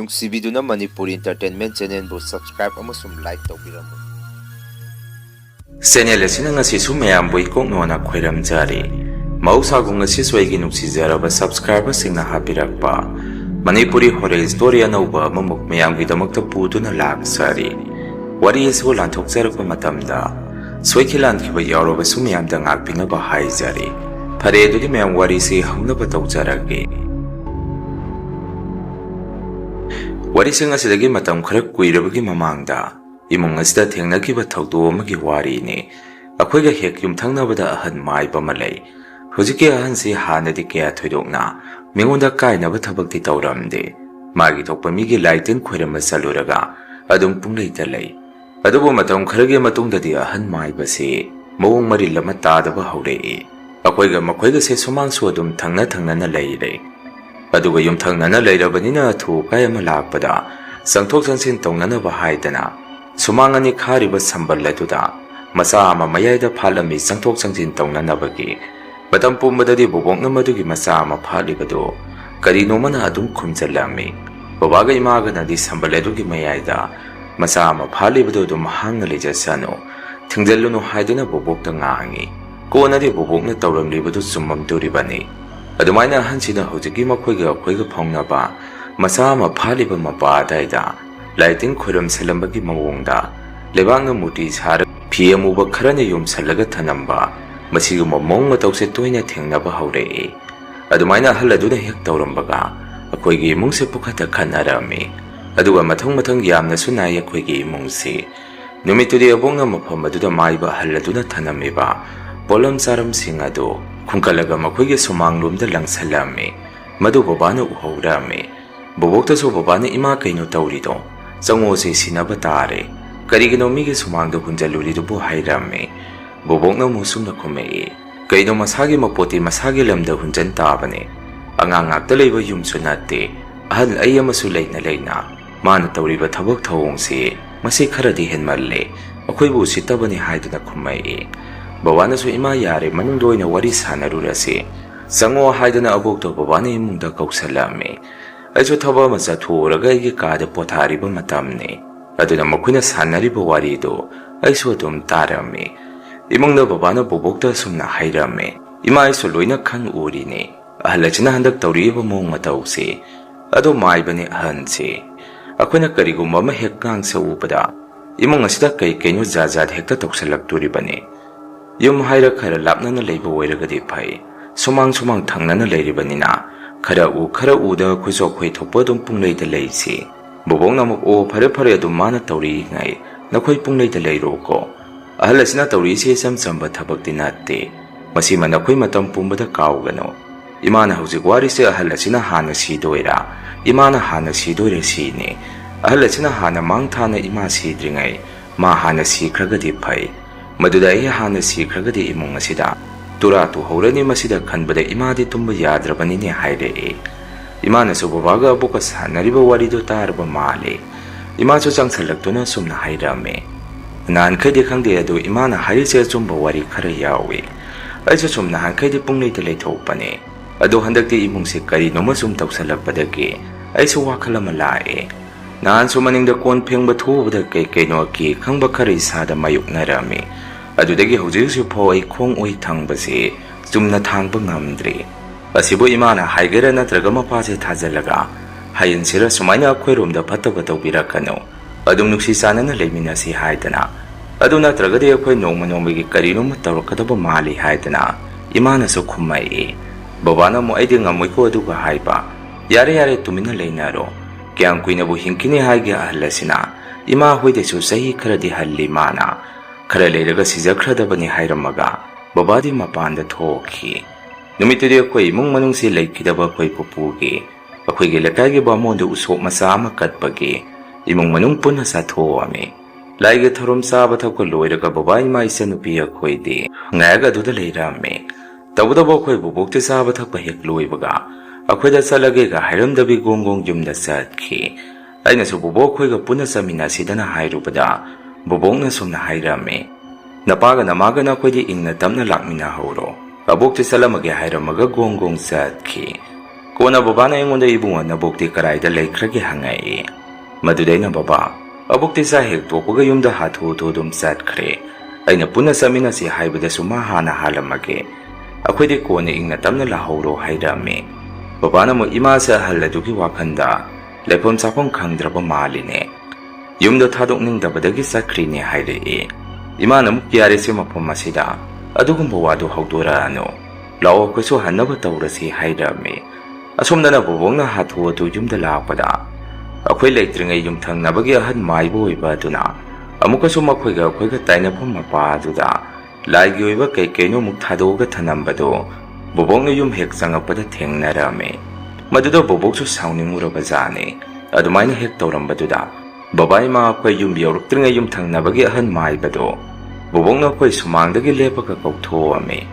ꯅꯨꯡꯁꯤꯕꯤꯗꯨꯅ Manipuri entertainment ꯆꯦꯅꯦꯜꯕꯨ subscribe ꯑꯃꯁꯨꯡ like ꯇꯧꯕꯤꯔꯝꯃꯨ꯫ Channel ꯑꯁꯤꯅ ꯉꯁꯤꯁꯨ ꯃꯌꯥꯝꯕꯨ ꯏꯀꯣꯛꯅꯣꯅ ꯈꯣꯏꯔꯝꯖꯔꯤ꯫ ꯃꯍꯧꯁꯥꯒꯨꯝ ꯉꯁꯤꯁꯨ ꯑꯩꯒꯤ ꯅꯨꯡꯁꯤꯖꯔꯕ ꯁꯕꯁꯀ꯭ꯔꯥꯏꯕꯔꯁꯤꯡꯅ ꯍꯥꯞꯄꯤꯔꯛꯄ ꯃꯅꯤꯄꯨꯔꯤ ꯍꯣꯔꯔ ꯁ꯭ꯇꯣꯔꯤ ꯑꯅꯧꯕ ꯑꯃꯃꯨꯛ ꯃꯌꯥꯝꯒꯤꯗꯃꯛꯇ ꯄꯨꯗꯨꯅ ꯂꯥꯛꯆꯔꯤ꯫ ꯋꯥꯔꯤ ꯑꯁꯤ ꯂꯥꯟꯊꯣꯛꯆꯔꯛꯄ ꯃꯇꯝꯗ ꯁꯣꯏꯈꯤ ꯂꯥꯟꯈꯤꯕ ꯌꯥꯎꯔꯕꯁꯨ ꯃꯌꯥꯝꯗ ꯉꯥꯛꯄꯤꯅꯕ ꯍꯥꯏꯖꯔꯤ꯫ ꯐꯔꯦ ꯑꯗꯨꯗꯤ ꯃꯌꯥꯝ ꯋꯥꯔꯤꯁꯤ ꯍꯧꯅꯕ ꯇꯧꯖꯔꯒꯦ꯫ ꯋꯥꯔꯤꯁꯤꯡ ꯑꯁꯤꯗꯒꯤ ꯃꯇꯝ ꯈꯔ ꯀꯨꯏꯔꯕꯒꯤ ꯃꯃꯥꯡꯗ ꯏꯃꯨꯡ ꯑꯁꯤꯗ ꯊꯦꯡꯅꯈꯤꯕ ꯊꯧꯗꯣꯛ ꯑꯃꯒꯤ ꯋꯥꯔꯤꯅꯤ꯫ ꯑꯩꯈꯣꯏꯒ ꯍꯦꯛ ꯌꯨꯝꯊꯪꯅꯕꯗ ꯑꯍꯟ ꯃꯥꯏꯕ ꯑꯃ ꯂꯩ꯫ ꯍꯧꯖꯤꯛꯀꯤ ꯑꯍꯟꯁꯤ ꯍꯥꯟꯅꯗꯤ ꯀꯌꯥ ꯊꯣꯏꯗꯣꯛꯅ ꯃꯤꯉꯣꯟꯗ ꯀꯥꯏꯅꯕ ꯊꯕꯛꯇꯤ ꯇꯧꯔꯝꯗꯦ꯫ ꯃꯥꯒꯤ ꯊꯣꯛꯄ ꯃꯤꯒꯤ ꯂꯥꯏ ꯇꯤꯟ ꯈꯣꯏꯔꯝꯕ ꯆꯠꯂꯨꯔꯒ ꯑꯗꯨꯝ ꯄꯨꯡꯂꯩꯇ ꯂꯩ꯫ ꯑꯗꯨꯕꯨ ꯃꯇꯝ ꯈꯔꯒꯤ ꯃꯇꯨꯡꯗꯗꯤ ꯑꯍꯟ ꯃꯥꯏꯕꯁꯤ ꯃꯑꯣꯡ ꯃꯔꯤꯜ ꯑꯃ ꯇꯥꯗꯕ ꯍꯧꯔꯛꯏ꯫ ꯑꯩꯈꯣꯏꯒ ꯃꯈꯣꯏꯒꯁꯦ ꯁꯨꯃꯥꯡꯁꯨ ꯑꯗꯨꯝ ꯊꯪꯅ ꯊꯪꯅꯅ ꯂꯩꯔꯦ꯫ ꯑꯗꯨꯒ ꯌꯨꯝꯊꯪꯅꯅ ꯂꯩꯔꯕꯅꯤꯅ ꯑꯊꯨ ꯑꯀꯥꯏ ꯑꯃ ꯂꯥꯛꯄꯗ ꯆꯪꯊꯣꯛ ꯆꯪꯁꯤꯟ ꯇꯧꯅꯅꯕ ꯍꯥꯏꯗꯅ ꯁꯨꯃꯥꯡ ꯑꯅꯤ ꯈꯥꯔꯤꯕ ꯁꯝꯕꯜ ꯑꯗꯨꯗ ꯃꯆꯥ ꯑꯃ ꯃꯌꯥꯏꯗ ꯐꯥꯠꯂꯝꯃꯤ ꯆꯪꯊꯣꯛ ꯆꯪꯁꯤꯟ ꯇꯧꯅꯅꯕꯒꯤ꯫ ꯃꯇꯝ ꯄꯨꯝꯕꯗꯗꯤ ꯕꯣꯕꯣꯛꯅ ꯃꯗꯨꯒꯤ ꯃꯆꯥ ꯑꯃ ꯐꯥꯠꯂꯤꯕꯗꯨ ꯀꯔꯤꯅꯣꯃꯅ ꯑꯗꯨം ꯈꯨꯝꯖꯤꯜꯂꯝꯃꯤ꯫ ꯕꯕꯥꯒ ꯏꯃꯥꯒꯅꯗꯤ ꯁꯝꯕꯜ ꯑꯗꯨꯒꯤ ꯃꯌꯥꯏꯗ ꯃꯆꯥ ꯑꯃ ꯐꯥꯠꯂꯤꯕꯗꯨ ꯑꯗꯨꯝ ꯍꯥꯡꯅ ꯂꯩꯖꯁꯅꯨ, ꯊꯤꯡꯖꯤꯜꯂꯨꯅꯨ ꯍꯥꯏꯗꯨꯅ ꯕꯣꯕꯣꯛꯇ ꯉꯥꯡꯉꯤ꯫ ꯀꯣꯟꯅꯗꯤ ꯕꯣꯕꯣꯛꯅ ꯇꯧꯔꯝꯂꯤꯕꯗꯨ ꯆꯨꯝꯃꯝꯗꯣꯔꯤꯕꯅꯤ꯫ ꯑꯗꯨꯃꯥꯏꯅ ꯑꯍꯟꯁꯤꯅ ꯍꯧꯖꯤꯛꯀꯤ ꯃꯈꯣꯏꯒ ꯑꯩꯈꯣꯏꯒ ꯐꯥꯎꯅꯕ ꯃꯆꯥ ꯑꯃ ꯐꯥꯠꯂꯤꯕ ꯃꯄꯥ ꯑꯗꯥꯏꯗ ꯂꯥꯏꯇꯤꯟ ꯈꯣꯏꯔꯝꯁꯜꯂꯝꯕꯒꯤ ꯃꯑꯣꯡꯗ ꯂꯩꯕꯥꯛꯅ ꯃꯨꯔꯇꯤ ꯁꯥꯔꯒ ꯐꯤ ꯑꯃꯨꯕ ꯈꯔꯅ ꯌꯣꯝꯁꯜꯂꯒ ꯊꯅꯝꯕ ꯃꯁꯤꯒꯨꯝꯕ ꯃꯑꯣꯡ ꯃꯇꯧꯁꯦ ꯇꯣꯏꯅ ꯊꯦꯡꯅꯕ ꯍꯧꯔꯛꯏ꯫ ꯑꯗꯨꯃꯥꯏꯅ ꯑꯍꯜ ꯑꯗꯨꯅ ꯍꯦꯛ ꯇꯧꯔꯝꯕꯒ ꯑꯩꯈꯣꯏꯒꯤ ꯏꯃꯨꯡꯁꯦ ꯄꯨꯈꯠꯇ ꯈꯟꯅꯔꯝꯃꯤ꯫ ꯑꯗꯨꯒ ꯃꯊꯪ ꯌꯥꯝꯅꯁꯨ ꯅꯥꯏ ꯑꯩꯈꯣꯏꯒꯤ ꯏꯃꯨꯡꯁꯤ꯫ ꯅꯨꯃꯤꯠꯇꯨꯗꯤ ꯑꯕꯣꯛꯅ ꯃꯐꯝ ꯑꯗꯨꯗ ꯃꯥꯏꯕ ꯑꯍꯜ ꯑꯗꯨꯅ ꯊꯅꯝꯃꯤꯕ ꯄꯣꯠꯂꯝ ꯆꯥꯔꯝꯁꯤꯡ ꯑꯗꯨ ꯈꯨꯟꯀꯠꯂꯒ ꯃꯈꯣꯏꯒꯤ ꯁꯨꯃꯥꯡꯂꯣꯝꯗ ꯂꯪꯁꯜꯂꯝꯃꯤ꯫ ꯃꯗꯨ ꯕꯕꯥꯅ ꯎꯍꯧꯔꯝꯃꯤ꯫ ꯕꯣꯕꯣꯛꯇꯁꯨ ꯕꯕꯥꯅ "ꯏꯃꯥ ꯀꯩꯅꯣ ꯇꯧꯔꯤꯗꯣ? ꯆꯪꯉꯣꯁꯦ ꯁꯤꯟꯅꯕ ꯇꯥꯔꯦ. ꯀꯔꯤꯒꯤꯅꯣ ꯃꯤꯒꯤ ꯁꯨꯃꯥꯡꯗ ꯍꯨꯟꯖꯜꯂꯨꯔꯤꯗꯨꯕꯨ?" ꯍꯥꯏꯔꯝꯃꯤ꯫ ꯕꯣꯕꯣꯛꯅ ꯑꯃꯨꯛ ꯁꯨꯝꯅ ꯈꯨꯝꯃꯛꯏ, "ꯀꯩꯅꯣ ꯃꯁꯥꯒꯤ ꯃꯄꯣꯠꯇꯤ ꯃꯁꯥꯒꯤ ꯂꯝꯗ ꯍꯨꯟꯖꯟ ꯇꯥꯕꯅꯦ. ꯑꯉꯥꯡ ꯉꯥꯛꯇ ꯂꯩꯕ ꯌꯨꯝꯁꯨ ꯅꯠꯇꯦ. ꯑꯍꯜ ꯑꯩ ꯑꯃꯁꯨ ꯂꯩꯅ ꯃꯥꯅ ꯇꯧꯔꯤꯕ ꯊꯕꯛ ꯊꯧꯑꯣꯡꯁꯤ ꯃꯁꯤ ꯈꯔꯗꯤ ꯍꯦꯟꯃꯜꯂꯦ. ꯑꯩꯈꯣꯏꯕꯨ ꯎꯁꯤꯠꯇꯕꯅꯤ" ꯍꯥꯏꯗꯨꯅ ꯈꯨꯝꯃꯛꯏ꯫ ꯕꯕꯥꯅꯁꯨ "ꯏꯃꯥ ꯌꯥꯔꯦ, ꯃꯅꯨꯡꯗ ꯑꯣꯏꯅ ꯋꯥꯔꯤ ꯁꯥꯟꯅꯔꯨꯔꯁꯤ. ꯆꯪꯉꯣ" ꯍꯥꯏꯗꯨꯅ ꯑꯕꯣꯛꯇꯣ ꯕꯕꯥꯅ ꯏꯃꯨꯡꯗ ꯀꯧꯁꯜꯂꯝꯃꯤ꯫ ꯑꯩꯁꯨ ꯊꯕꯛ ꯑꯃ ꯆꯠꯊꯣꯛꯎꯔꯒ ꯑꯩꯒꯤ ꯀꯥꯗ ꯄꯣꯊꯥꯔꯤꯕ ꯃꯇꯝꯅꯤ꯫ ꯑꯗꯨꯅ ꯃꯈꯣꯏꯅ ꯁꯥꯟꯅꯔꯤꯕ ꯋꯥꯔꯤꯗꯨ ꯑꯩꯁꯨ ꯑꯗꯨꯝ ꯇꯥꯔꯝꯃꯤ꯫ ꯏꯃꯨꯡꯗ ꯕꯕꯥꯅ ꯕꯣꯕꯣꯛꯇ ꯑꯁꯨꯝꯅ ꯍꯥꯏꯔꯝꯃꯤ, "ꯏꯃꯥ ꯑꯩꯁꯨ ꯂꯣꯏꯅ ꯈꯪ ꯎꯔꯤꯅꯤ ꯑꯍꯜ ꯑꯁꯤꯅ ꯍꯟꯗꯛ ꯇꯧꯔꯤꯕ ꯃꯑꯣꯡ ꯃꯇꯧꯁꯤ꯫ ꯑꯗꯣ ꯃꯥꯏꯕꯅꯤ ꯑꯍꯟꯁꯤ. ꯑꯩꯈꯣꯏꯅ ꯀꯔꯤꯒꯨꯝꯕ ꯑꯃ ꯍꯦꯛ ꯉꯥꯡꯁꯛꯎꯕꯗ ꯏꯃꯨꯡ ꯑꯁꯤꯗ ꯀꯩꯅꯣ ꯖꯥꯠ ꯍꯦꯛꯇ ꯇꯧꯁꯜꯂꯛꯇꯣꯔꯤꯕꯅꯤ꯫ ꯌꯨꯝ ꯍꯥꯏꯔ ꯈꯔ ꯂꯥꯞꯅꯅ ꯂꯩꯕ ꯑꯣꯏꯔꯒꯗꯤ ꯐꯩ. ꯁꯨꯃꯥꯡ ꯊꯪꯅꯅ ꯂꯩꯔꯤꯕꯅꯤꯅ ꯈꯔ ꯎꯗ ꯑꯩꯈꯣꯏꯁꯨ ꯑꯩꯈꯣꯏ ꯊꯣꯛꯄ ꯑꯗꯨꯝ ꯄꯨꯡꯂꯩꯗ ꯂꯩꯁꯤ." ꯕꯣꯕꯣꯛꯅ ꯑꯃꯨꯛ, "ꯑꯣ ꯐꯔꯦ ꯑꯗꯨꯝ ꯃꯥꯅ ꯇꯧꯔꯤꯉꯩ ꯅꯈꯣꯏ ꯄꯨꯡꯂꯩꯗ ꯂꯩꯔꯣꯀꯣ. ꯑꯍꯜ ꯑꯁꯤꯅ ꯇꯧꯔꯤꯁꯤ ꯏꯆꯝ ꯆꯝꯕ ꯊꯕꯛꯇꯤ ꯅꯠꯇꯦ. ꯃꯁꯤꯃ ꯅꯈꯣꯏ ꯃꯇꯝ ꯄꯨꯝꯕꯗ ꯀꯥꯎꯒꯅꯨ. ꯏꯃꯥꯅ ꯍꯧꯖꯤꯛ ꯋꯥꯔꯤꯁꯦ ꯑꯍꯜ ꯑꯁꯤꯅ ꯍꯥꯟꯅ ꯁꯤꯗꯣꯏꯔꯥ, ꯏꯃꯥꯅ ꯍꯥꯟꯅ ꯁꯤꯗꯣꯏꯔꯥ ꯁꯤꯅꯤ. ꯑꯍꯜ ꯑꯁꯤꯅ ꯍꯥꯟꯅ ꯃꯥꯡ ꯊꯥꯅ ꯏꯃꯥ ꯁꯤꯗ꯭ꯔꯤꯉꯩ ꯃꯥ ꯍꯥꯟꯅ ꯁꯤꯈ꯭ꯔꯒꯗꯤ ꯐꯩ. ꯃꯗꯨꯗ ꯑꯩ ꯍꯥꯟꯅ ꯁꯤꯈ꯭ꯔꯒꯗꯤ ꯏꯃꯨꯡ ꯑꯁꯤꯗ ꯇꯨꯔꯥ ꯇꯨꯍꯧꯔꯅꯤ. ꯃꯁꯤꯗ ꯈꯟꯕꯗ ꯏꯃꯥꯗꯤ ꯇꯨꯝꯕ ꯌꯥꯗ꯭ꯔꯕꯅꯤꯅꯦ" ꯍꯥꯏꯔꯛꯏ꯫ ꯏꯃꯥꯅꯁꯨ ꯕꯕꯥꯒ ꯑꯕꯣꯛꯀ ꯁꯥꯟꯅꯔꯤꯕ ꯋꯥꯔꯤꯗꯨ ꯇꯥꯔꯕ ꯃꯥꯜꯂꯤ꯫ ꯏꯃꯥꯁꯨ ꯆꯪꯁꯜꯂꯛꯇꯨꯅ ꯁꯨꯝꯅ ꯍꯥꯏꯔꯝꯃꯤ, "ꯅꯍꯥꯟꯈꯩꯗꯤ ꯈꯪꯗꯦ, ꯑꯗꯨ ꯏꯃꯥꯅ ꯍꯥꯏꯔꯤꯁꯦ ꯑꯆꯨꯝꯕ ꯋꯥꯔꯤ ꯈꯔ ꯌꯥꯎꯏ. ꯑꯩꯁꯨ ꯁꯨꯝ ꯅꯍꯥꯟꯈꯩꯗꯤ ꯄꯨꯡꯂꯩꯗ ꯂꯩꯊꯣꯛꯄꯅꯦ. ꯑꯗꯣ ꯍꯟꯗꯛꯇꯤ ꯏꯃꯨꯡꯁꯦ ꯀꯔꯤꯅꯣꯃ ꯁꯨꯝ ꯇꯧꯁꯜꯂꯛꯄꯗꯒꯤ ꯑꯩꯁꯨ ꯋꯥꯈꯜ ꯑꯃ ꯂꯥꯛꯑꯦ. ꯅꯍꯥꯟꯁꯨ ꯃꯅꯤꯡꯗ ꯀꯣꯟ ꯐꯦꯡꯕ ꯊꯣꯛꯎꯕꯗ ꯀꯩꯅꯣ ꯑꯀꯤ ꯈꯪꯕ ꯈꯔ ꯏꯁꯥꯗ ꯃꯥꯌꯣꯛꯅꯔꯝꯃꯤ. ꯑꯗꯨꯗꯒꯤ ꯍꯧꯖꯤꯛꯐꯥꯎ ꯑꯩ ꯈꯣꯡ ꯑꯣꯏ ꯊꯪꯕꯁꯤ ꯆꯨꯝꯅ ꯊꯥꯡꯕ ꯉꯝꯗ꯭ꯔꯤ. ꯑꯁꯤꯕꯨ ꯏꯃꯥꯅ ꯍꯥꯏꯒꯦꯔꯥ ꯅꯠꯇ꯭ꯔꯒ ꯃꯄꯥꯁꯦ ꯊꯥꯖꯤꯜꯂꯒ ꯍꯌꯦꯡꯁꯤꯔ ꯁꯨꯃꯥꯏꯅ ꯑꯩꯈꯣꯏꯔꯣꯝꯗ ꯐꯠꯇꯕ ꯇꯧꯕꯤꯔꯛꯀꯅꯨ. ꯑꯗꯨꯝ ꯅꯨꯡꯁꯤ ꯆꯥꯟꯅꯅ ꯂꯩꯃꯤꯟꯅꯁꯤ ꯍꯥꯏꯗꯅ. ꯑꯗꯨ ꯅꯠꯇ꯭ꯔꯒꯗꯤ ꯑꯩꯈꯣই ꯅꯣꯡꯃꯒꯤ ꯀꯔꯤꯅꯣꯃ ꯇꯧꯔꯛꯀꯗꯕ ꯃꯥꯜꯂꯤ" ꯍꯥꯏꯗꯅ ꯏꯃꯥꯅꯁꯨ ꯈꯨꯝꯃꯛꯏ꯫ ꯕꯕꯥꯅ ꯑꯃꯨꯛ, "ꯑꯩꯗꯤ ꯉꯝꯃꯣꯏꯀꯣ ꯑꯗꯨꯒ ꯍꯥꯏꯕ. ꯌꯥꯔꯦ ꯇꯨꯃꯤꯟꯅ ꯂꯩꯅꯔꯣ. ꯀꯌꯥꯝ ꯀꯨꯏꯅꯕꯨ ꯍꯤꯡꯈꯤꯅꯤ ꯍꯥꯏꯒꯦ ꯑꯍꯜ ꯑꯁꯤꯅ. ꯏꯃꯥ ꯍꯣꯏꯗꯩꯁꯨ ꯆꯍꯤ ꯈꯔꯗꯤ ꯍꯜꯂꯤ ꯃꯥꯅ. ꯈꯔ ꯂꯩꯔꯒ ꯁꯤꯖꯈ꯭ꯔꯗꯕꯅꯤ" ꯍꯥꯏꯔꯝꯃꯒ ꯕꯕꯥꯗꯤ ꯃꯄꯥꯟꯗ ꯊꯣꯛꯈꯤ꯫ ꯅꯨꯃꯤꯠꯇꯨꯗꯤ ꯑꯩꯈꯣꯏ ꯏꯃꯨꯡ ꯃꯅꯨꯡꯁꯤ ꯂꯩꯈꯤꯗꯕ ꯑꯩꯈꯣꯏ ꯄꯨꯄꯨꯒꯤ ꯑꯩꯈꯣꯏꯒꯤ ꯂꯩꯀꯥꯏꯒꯤ ꯕꯥꯃꯣꯟꯗ ꯎꯁꯣꯞ ꯃꯆꯥ ꯑꯃ ꯀꯠꯄꯒꯤ ꯏꯃꯨꯡ ꯃꯅꯨꯡ ꯄꯨꯟꯅ ꯆꯥꯊꯣꯛꯑꯝꯃꯤ꯫ ꯂꯥꯏꯒꯤ ꯊꯧꯔꯝ ꯆꯥꯕ ꯊꯛꯄ ꯂꯣꯏꯔꯒ ꯕꯕꯥ ꯏꯃꯥ ꯏꯆꯟꯅꯨꯄꯤ ꯑꯩꯈꯣꯏꯗꯤ ꯉꯥꯏꯔꯒ ꯑꯗꯨꯗ ꯂꯩꯔꯝꯃꯤ꯫ ꯇꯧꯕꯇꯕꯨ ꯑꯩꯈꯣꯏ ꯕꯣꯕꯣꯛꯇꯤ ꯆꯥꯕ ꯊꯛꯄ ꯍꯦꯛ ꯂꯣꯏꯕꯒ ꯑꯩꯈꯣꯏꯗ ꯆꯠꯂꯒꯦꯒ ꯍꯥꯏꯔꯝꯗꯕꯤ ꯒꯣꯡ ꯌꯨꯝꯗ ꯆꯠꯈꯤ꯫ ꯑꯩꯅꯁꯨ ꯕꯣꯕꯣꯛ ꯑꯩꯈꯣꯏꯒ ꯄꯨꯟꯅ ꯆꯠꯃꯤꯟꯅꯁꯤꯗꯅ ꯍꯥꯏꯔꯨꯕꯗ ꯕꯣꯕꯣꯛꯅ ꯁꯨꯝꯅ ꯍꯥꯏꯔꯝꯃꯤ, "ꯅꯄꯥꯒ ꯅꯃꯥꯒꯅ ꯑꯩꯈꯣꯏꯗꯤ ꯏꯪꯅ ꯇꯞꯅ ꯂꯥꯛꯃꯤꯟꯅꯍꯧꯔꯣ." ꯑꯕꯣꯛꯇꯤ ꯆꯠꯂꯝꯃꯒꯦ ꯍꯥꯏꯔꯝꯃꯒ ꯒꯣꯡ ꯆꯠꯈꯤ꯫ Kona babana aingondda ibungo nabokti karaida leikrage hangai. Madudaina baba, abokti sa hek tokpaga yumda hathu dum chatkre. Aina puna saminasi haibadasu ma hana halamage. Akhodi kona ingna tamna lahoro hairame. Babana mo ima sa haladugi wakanda. Lepon sapong khangdraba maline. Yumda thadokningdabadagi sakrine haire. Ima namuk yare si mapom masida. Adugumba wadu haudora ano. Lao kwaso hanaba taurasi hairame. Asomdana bobongna hathu adu yumda lakpada. Akhoi leitringai yumthang nabagi ahan maibo iba duna. Amukaso makhoiga akhoiga tainapom mapa aduda. Laigi oiba kaino muk thadoga thanambado. Bobongna yum hek sangapada thengnarame. Maduda boboksu sauningurabajane. Adumaina hek taurambaduda. Babai ma akhoi yum yauruktrigai yumthang nabagi ahan maibado. Bobongna akhoi sumangdagi lepaga kauthoame.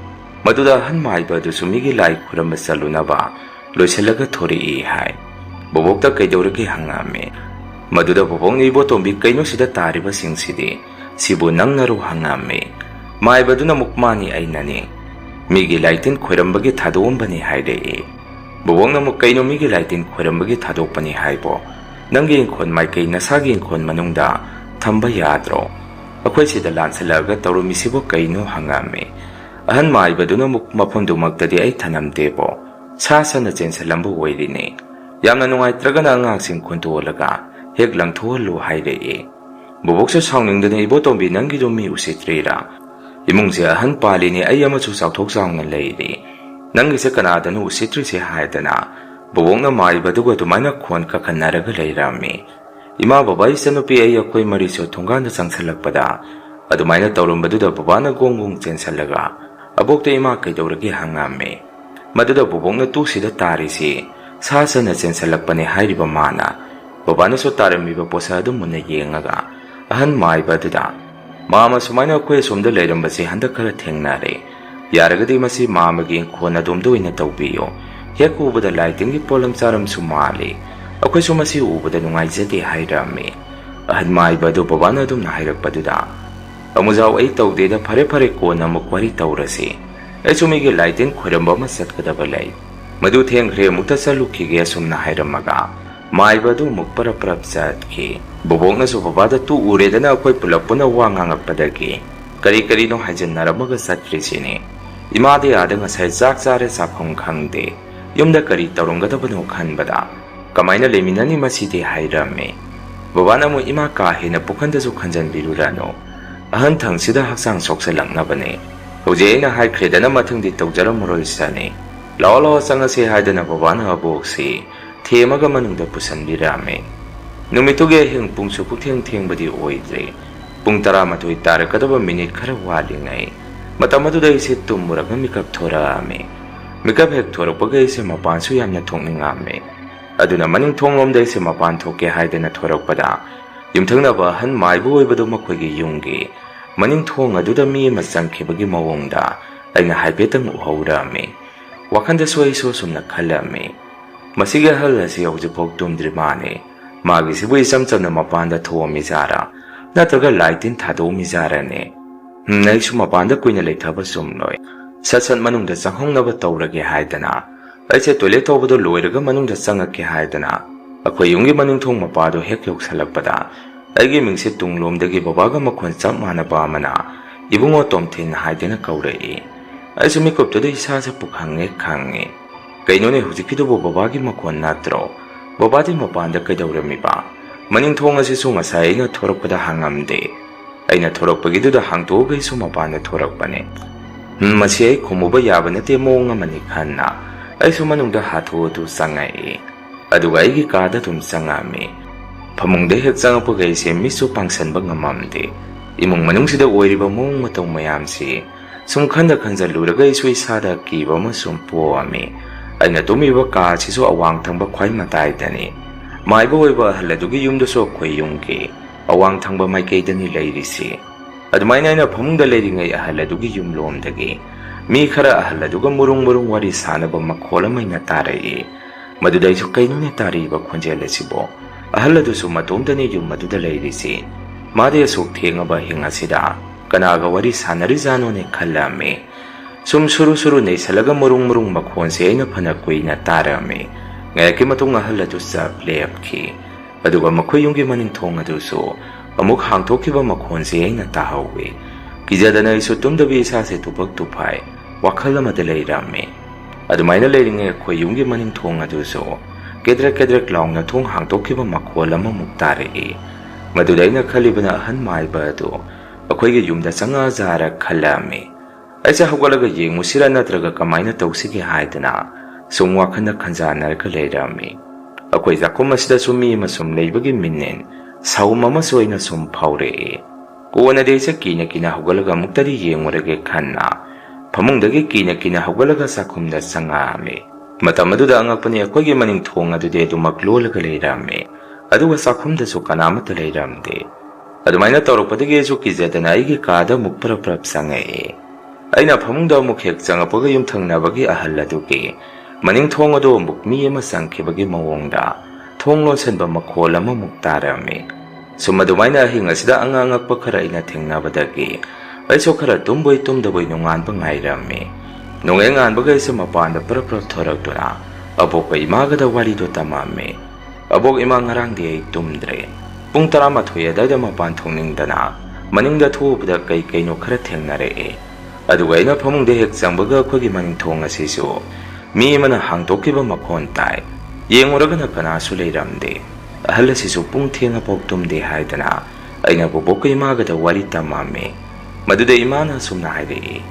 Maduda ahan maibado sumigi lai khuramba salunaba. Loisalaga thori hai. Bobokta kaidoragi hangame. Maduda bobongni ibotombi kaino sida tariba singsidi. Sibu nangnaru hangame. Maibaduna mukmani ainani. Migi laitin khurambagi thadombani haire. Bobongna muk kaino migi laitin khurambagi thadokpani haibo. Nangi inkon maikai nasagi inkon manungda thamba yadro. Akhoi sida lansalaga tawrumisibo kaino hangame. Ahan maibaduna muk maphamdumaktadi ai thanamdebo. Sasana chensalambu oirine. Yamna nungaitragana angaksing kuntuolaga hek langthualu haire. Boboksa sauningdana ibotombi nangido mi usitrira. Imungse ahan palini ay amachu sakthok saungan leiri. Nangise kanadanu usitrise haidana. Bobongna maibaduga dumaina khon kakhanaraga leirami. Ima babai sanupi ay akhoi mariso thunganda changsalakpada. Adumaina tawrumbaduda babana gonggong chensalaga. Abokta ima kaidoragi hangame. Maduda bobongna tusida tarisi. Sasana chensalakpane hairiba mana. Babana so taramiba posa adu muna yengaga. Ahan maibaduda. Mama sumaina akhoi somda leirambasi handakara thengnare. Yaragadi masi mamagi khona domdo ina tawbiyo. Hek ubada lighting polam charam sumali. Akhoi sumasi ubada nungaijade hairame. Ahan maibadu babana dum na hairakpaduda. Amujao ay tawdeda phare phare kona mukwari tawrasi. Ay sumigi lighting khuramba masatkadaba lay. Madu thengre mukta salukige sumna hairamaga. Maibadu mukpara prapsatki. Bobongna so babada tu uredana akhoi pulapuna wangangakpadagi. Kari no hajan naramaga satrisini. Imadi adang asay zakzare sapong khangde. Yumda kari tawronggadabano khanbada. Kamaina leminani masidi hairame. Babana mo ima kahina pukhanda su khanjan birurano. Ahan thangsida haksang soksalaknabane. Hoje na hai kredana mathangdi tawjaramurol sane. Law sangase haidana babana abokse. Themaga manungda pusanbirame. Numituge hing pungsu putheng thengbadi oidre. Pung taramatoi tarakadaba minute khara walingai. Matamadu da ise tumuraga mikap thorame. Mikap hek thorakpaga ise mapansu yamna thongningame. Aduna maning thonglomda ise mapan thoke haidana thorakpada. Yumthangnaba han maibu oibadu makhoigi yunggi. Maning thong aduda mi ama changkhibagi mawongda aina haibetang uhaurame. Wakhanda soiso sumna khalame. Masiga hal asi hojipok tumdrimane. Magi sibu isam chamna mapanda thomi jara. Natraga lightin thadomi jarane. Naisu mapanda kuina leithaba sumnoi. Satsan manungda changhongnaba tawrage haidana. Aise toilet tawbado loiraga manungda changake haidana. Akhoi yunggi manung thong mapado hek yoksalakpada. Aigi mingse tunglomdagi babaga makhon chap manaba amana. Ibungo tomthin haidana kaurei. Aisu mikoptoda isasa pukhange khange. Kainone hujikidobo babagi makhon natro. Babadi mapanda kaidawramiba. Maning thong asisu ngasai aina thorakpada hangamde. Aina thorakpagiduda hangtoga isu mapanda thorakpane. Masi ay khumuba yaba nate mawong amani khanna. Aisu manungda hathu adu sangai. Aduga aigi kada tum sangame. Pamungda hek changappaga ise misu pangsanba ngamamde. Imung manungsida oiriba mawong mataw mayamsi. Sumkhanda khanjaluraga isu isada kiba amasum poame. Aina tumiba ka sisu awang thangba khwai mataidani. Maiba oiba haladugi yumdaso akhoi yungki. Awang thangba maikaidani leirisi. Adumaina aina phamungda leiringai ahaladugi yumlomdagi. Mi khara ahaladuga murung wari sanaba makhola maina tarai. Madudaisu kainone tariba khonjel asibo. Ahaladusu matomdani yum maduda leirisi. Made asuk thengaba hingasida. Kanaga wari sanarizanone khallame. ꯁꯨꯝ ꯁꯨꯔꯨ ꯅꯩꯁꯜꯂꯒ ꯃꯔꯨꯡ ꯃꯈꯣꯟꯁꯦ ꯑꯩꯅ ꯐꯅ ꯀꯨꯏꯅ ꯇꯥꯔꯝꯃꯤ꯫ ꯉꯥꯏꯍꯥꯛꯀꯤ ꯃꯇꯨꯡ ꯑꯍꯜ ꯑꯗꯨ ꯆꯞ ꯂꯦꯞꯈꯤ꯫ ꯑꯗꯨꯒ ꯃꯈꯣꯏ ꯌꯨꯝꯒꯤ ꯃꯅꯤꯡ ꯊꯣꯡ ꯑꯗꯨꯁꯨ ꯑꯃꯨꯛ ꯍꯥꯡꯗꯣꯛꯈꯤꯕ ꯃꯈꯣꯟꯁꯦ ꯑꯩꯅ ꯇꯥꯍꯧꯏ꯫ ꯀꯤꯖꯗꯅ ꯑꯩꯁꯨ ꯇꯨꯝꯗꯕꯤ ꯏꯁꯥꯁꯦ ꯇꯨꯐꯛ ꯇꯨꯐꯥꯏ ꯋꯥꯈꯜ ꯑꯃꯗ ꯂꯩꯔꯝꯃꯤ꯫ ꯑꯗꯨꯃꯥꯏꯅ ꯂꯩꯔꯤꯉꯩ ꯑꯩꯈꯣꯏ ꯌꯨꯝꯒꯤ ꯃꯅꯤꯡ ꯊꯣꯡ ꯑꯗꯨꯁꯨ ꯀꯦꯗ꯭ꯔꯛ ꯂꯥꯎꯅ ꯊꯣꯡ ꯍꯥꯡꯗꯣꯛꯈꯤꯕ ꯃꯈꯣꯜ ꯑꯃꯃꯨꯛ ꯇꯥꯔꯛꯏ꯫ ꯃꯗꯨꯗ ꯑꯩꯅ ꯈꯜꯂꯤꯕꯅ ꯑꯍꯟ ꯃꯥꯏꯕ ꯑꯗꯨ ꯑꯩꯈꯣꯏꯒꯤ ꯌꯨꯝꯗ ꯆꯪꯉꯛꯑꯖꯥꯔ ꯈꯜꯂꯝꯃꯤ꯫ ꯑꯩꯁꯦ ꯍꯧꯒꯠꯂꯒ ꯌꯦꯡꯉꯨꯁꯤꯔ ꯅꯠꯇ꯭ꯔꯒ ꯀꯃꯥꯏꯅ ꯇꯧꯁꯤꯒꯦ ꯍꯥꯏꯗꯅ ꯁꯨꯝ ꯋꯥꯈꯜꯗ ꯈꯟꯖꯥꯟꯅꯔꯒ ꯂꯩꯔꯝꯃꯤ꯫ ꯑꯩꯈꯣꯏ ꯆꯥꯛꯈꯨꯝ ꯑꯁꯤꯗꯁꯨ ꯃꯤ ꯑꯃ ꯁꯨꯝ ꯂꯩꯕꯒꯤ ꯃꯤꯅꯤꯟ ꯁꯥꯎꯝ ꯑꯃꯁꯨ ꯑꯩꯅ ꯁꯨꯝ ꯐꯥꯎꯔꯛꯏ꯫ ꯀꯣꯟꯅꯗꯤ ꯑꯩꯁꯦ ꯀꯤꯅ ꯍꯧꯒꯠꯂꯒ ꯑꯃꯨꯛꯇꯗꯤ ꯌꯦꯡꯉꯨꯔꯒꯦ ꯈꯟꯅ ꯐꯃꯨꯡꯗꯒꯤ ꯀꯤꯅ ꯍꯧꯒꯠꯂꯒ ꯆꯥꯛꯈꯨꯝꯗ ꯆꯪꯉꯛꯑꯝꯃꯤ꯫ ꯃꯇꯝ ꯑꯗꯨꯗ ꯑꯉꯛꯄꯅꯤ ꯑꯩꯈꯣꯏꯒꯤ ꯃꯅꯤꯡ ꯊꯣꯡ ꯑꯗꯨꯗꯤ ꯑꯗꯨꯃꯛ ꯂꯣꯜꯂꯒ ꯂꯩꯔꯝꯃꯤ꯫ ꯑꯗꯨꯒ ꯆꯥꯛꯈꯨꯝꯗꯁꯨ ꯀꯅꯥꯃꯠꯇ ꯂꯩꯔꯝꯗꯦ꯫ ꯑꯗꯨꯃꯥꯏꯅ ꯇꯧꯔꯛꯄꯗꯒꯤ ꯑꯩꯁꯨ ꯀꯤꯖꯗꯅ ꯑꯩꯒꯤ ꯀꯥꯗ ꯑꯃꯨꯛ ꯄꯔꯞ ꯆꯪꯉꯛꯏ꯫ ꯑꯩꯅ ꯐꯃꯨꯡꯗ ꯑꯃꯨꯛ ꯍꯦꯛ ꯆꯪꯉꯛꯄꯒ ꯌꯨꯝꯊꯪꯅꯕꯒꯤ ꯑꯍꯜ ꯑꯗꯨꯒꯤ ꯃꯅꯤꯡ ꯊꯣꯡ ꯑꯗꯨ ꯑꯃꯨꯛ ꯃꯤ ꯑꯃ ꯆꯪꯈꯤꯕꯒꯤ ꯃꯑꯣꯡꯗ ꯊꯣꯡ ꯂꯣꯟꯁꯤꯟꯕ ꯃꯈꯣꯜ ꯑꯃꯃꯨꯛ ꯇꯥꯔꯝꯃꯤ꯫ ꯁꯨꯝ ꯑꯗꯨꯃꯥꯏꯅ ꯑꯍꯤꯡ ꯑꯁꯤꯗ ꯑꯉꯛꯄ ꯈꯔ ꯑꯩꯅ ꯊꯦꯡꯅꯕꯗꯒꯤ ꯑꯩꯁꯨ ꯈꯔ ꯇꯨꯝꯕꯣꯏ ꯇꯨꯝꯗꯕꯣꯏ ꯅꯣꯡꯉꯥꯟꯕ ꯉꯥꯏꯔꯝꯃꯤ꯫ ꯅꯣꯡꯍꯦꯛ ꯉꯥꯟꯕꯒ ꯑꯩꯁꯦ ꯃꯄꯥꯟꯗ ꯄꯔꯞ ꯊꯣꯔꯛꯇꯨꯅ ꯑꯕꯣꯛꯀ ꯏꯃꯥꯒꯗ ꯋꯥꯔꯤꯗꯣ ꯇꯝꯃꯝꯃꯤ꯫ ꯑꯕꯣꯛ ꯏꯃꯥ ꯉꯔꯥꯡꯗꯤ ꯑꯩ ꯇꯨꯝꯗ꯭ꯔꯦ꯫ ꯄꯨꯡ 11 ꯑꯗꯨꯋꯥꯏꯗ ꯃꯄꯥꯟ ꯊꯣꯛꯅꯤꯡꯗꯅ ꯃꯅꯤꯡꯗ ꯊꯣꯛꯎꯕꯗ ꯀꯩꯅꯣ ꯈꯔ ꯊꯦꯡꯅꯔꯛꯏ꯫ ꯑꯗꯨꯒ ꯑꯩꯅ ꯐꯃꯨꯡꯗ ꯍꯦꯛ ꯆꯪꯕꯒ ꯑꯩꯈꯣꯏꯒꯤ ꯃꯅꯤꯡ ꯊꯣꯡ ꯑꯁꯤꯁꯨ ꯃꯤ ꯑꯃꯅ ꯍꯥꯡꯗꯣꯛꯈꯤꯕ ꯃꯈꯣꯟ తాꯏ꯫ ꯌꯦꯡꯉꯨꯔꯒꯅ ꯀꯅꯥꯁꯨ ꯂꯩꯔꯝꯗꯦ꯫ ꯑꯍꯜ ꯑꯁꯤꯁꯨ ꯄꯨꯡ ꯊꯦꯡꯉꯐꯥꯎ ꯇꯨꯝꯗꯦ ꯍꯥꯏꯗꯅ ꯑꯩꯅ ꯕꯣꯕꯣꯛꯀ ꯏꯃꯥꯒꯗ ꯋꯥꯔꯤ ꯇꯝꯃꯝꯃꯤ꯫ ꯃꯗꯨꯗ ꯏꯃꯥꯅ ꯑꯁꯨꯝꯅ ꯍꯥꯏꯔꯛꯏ,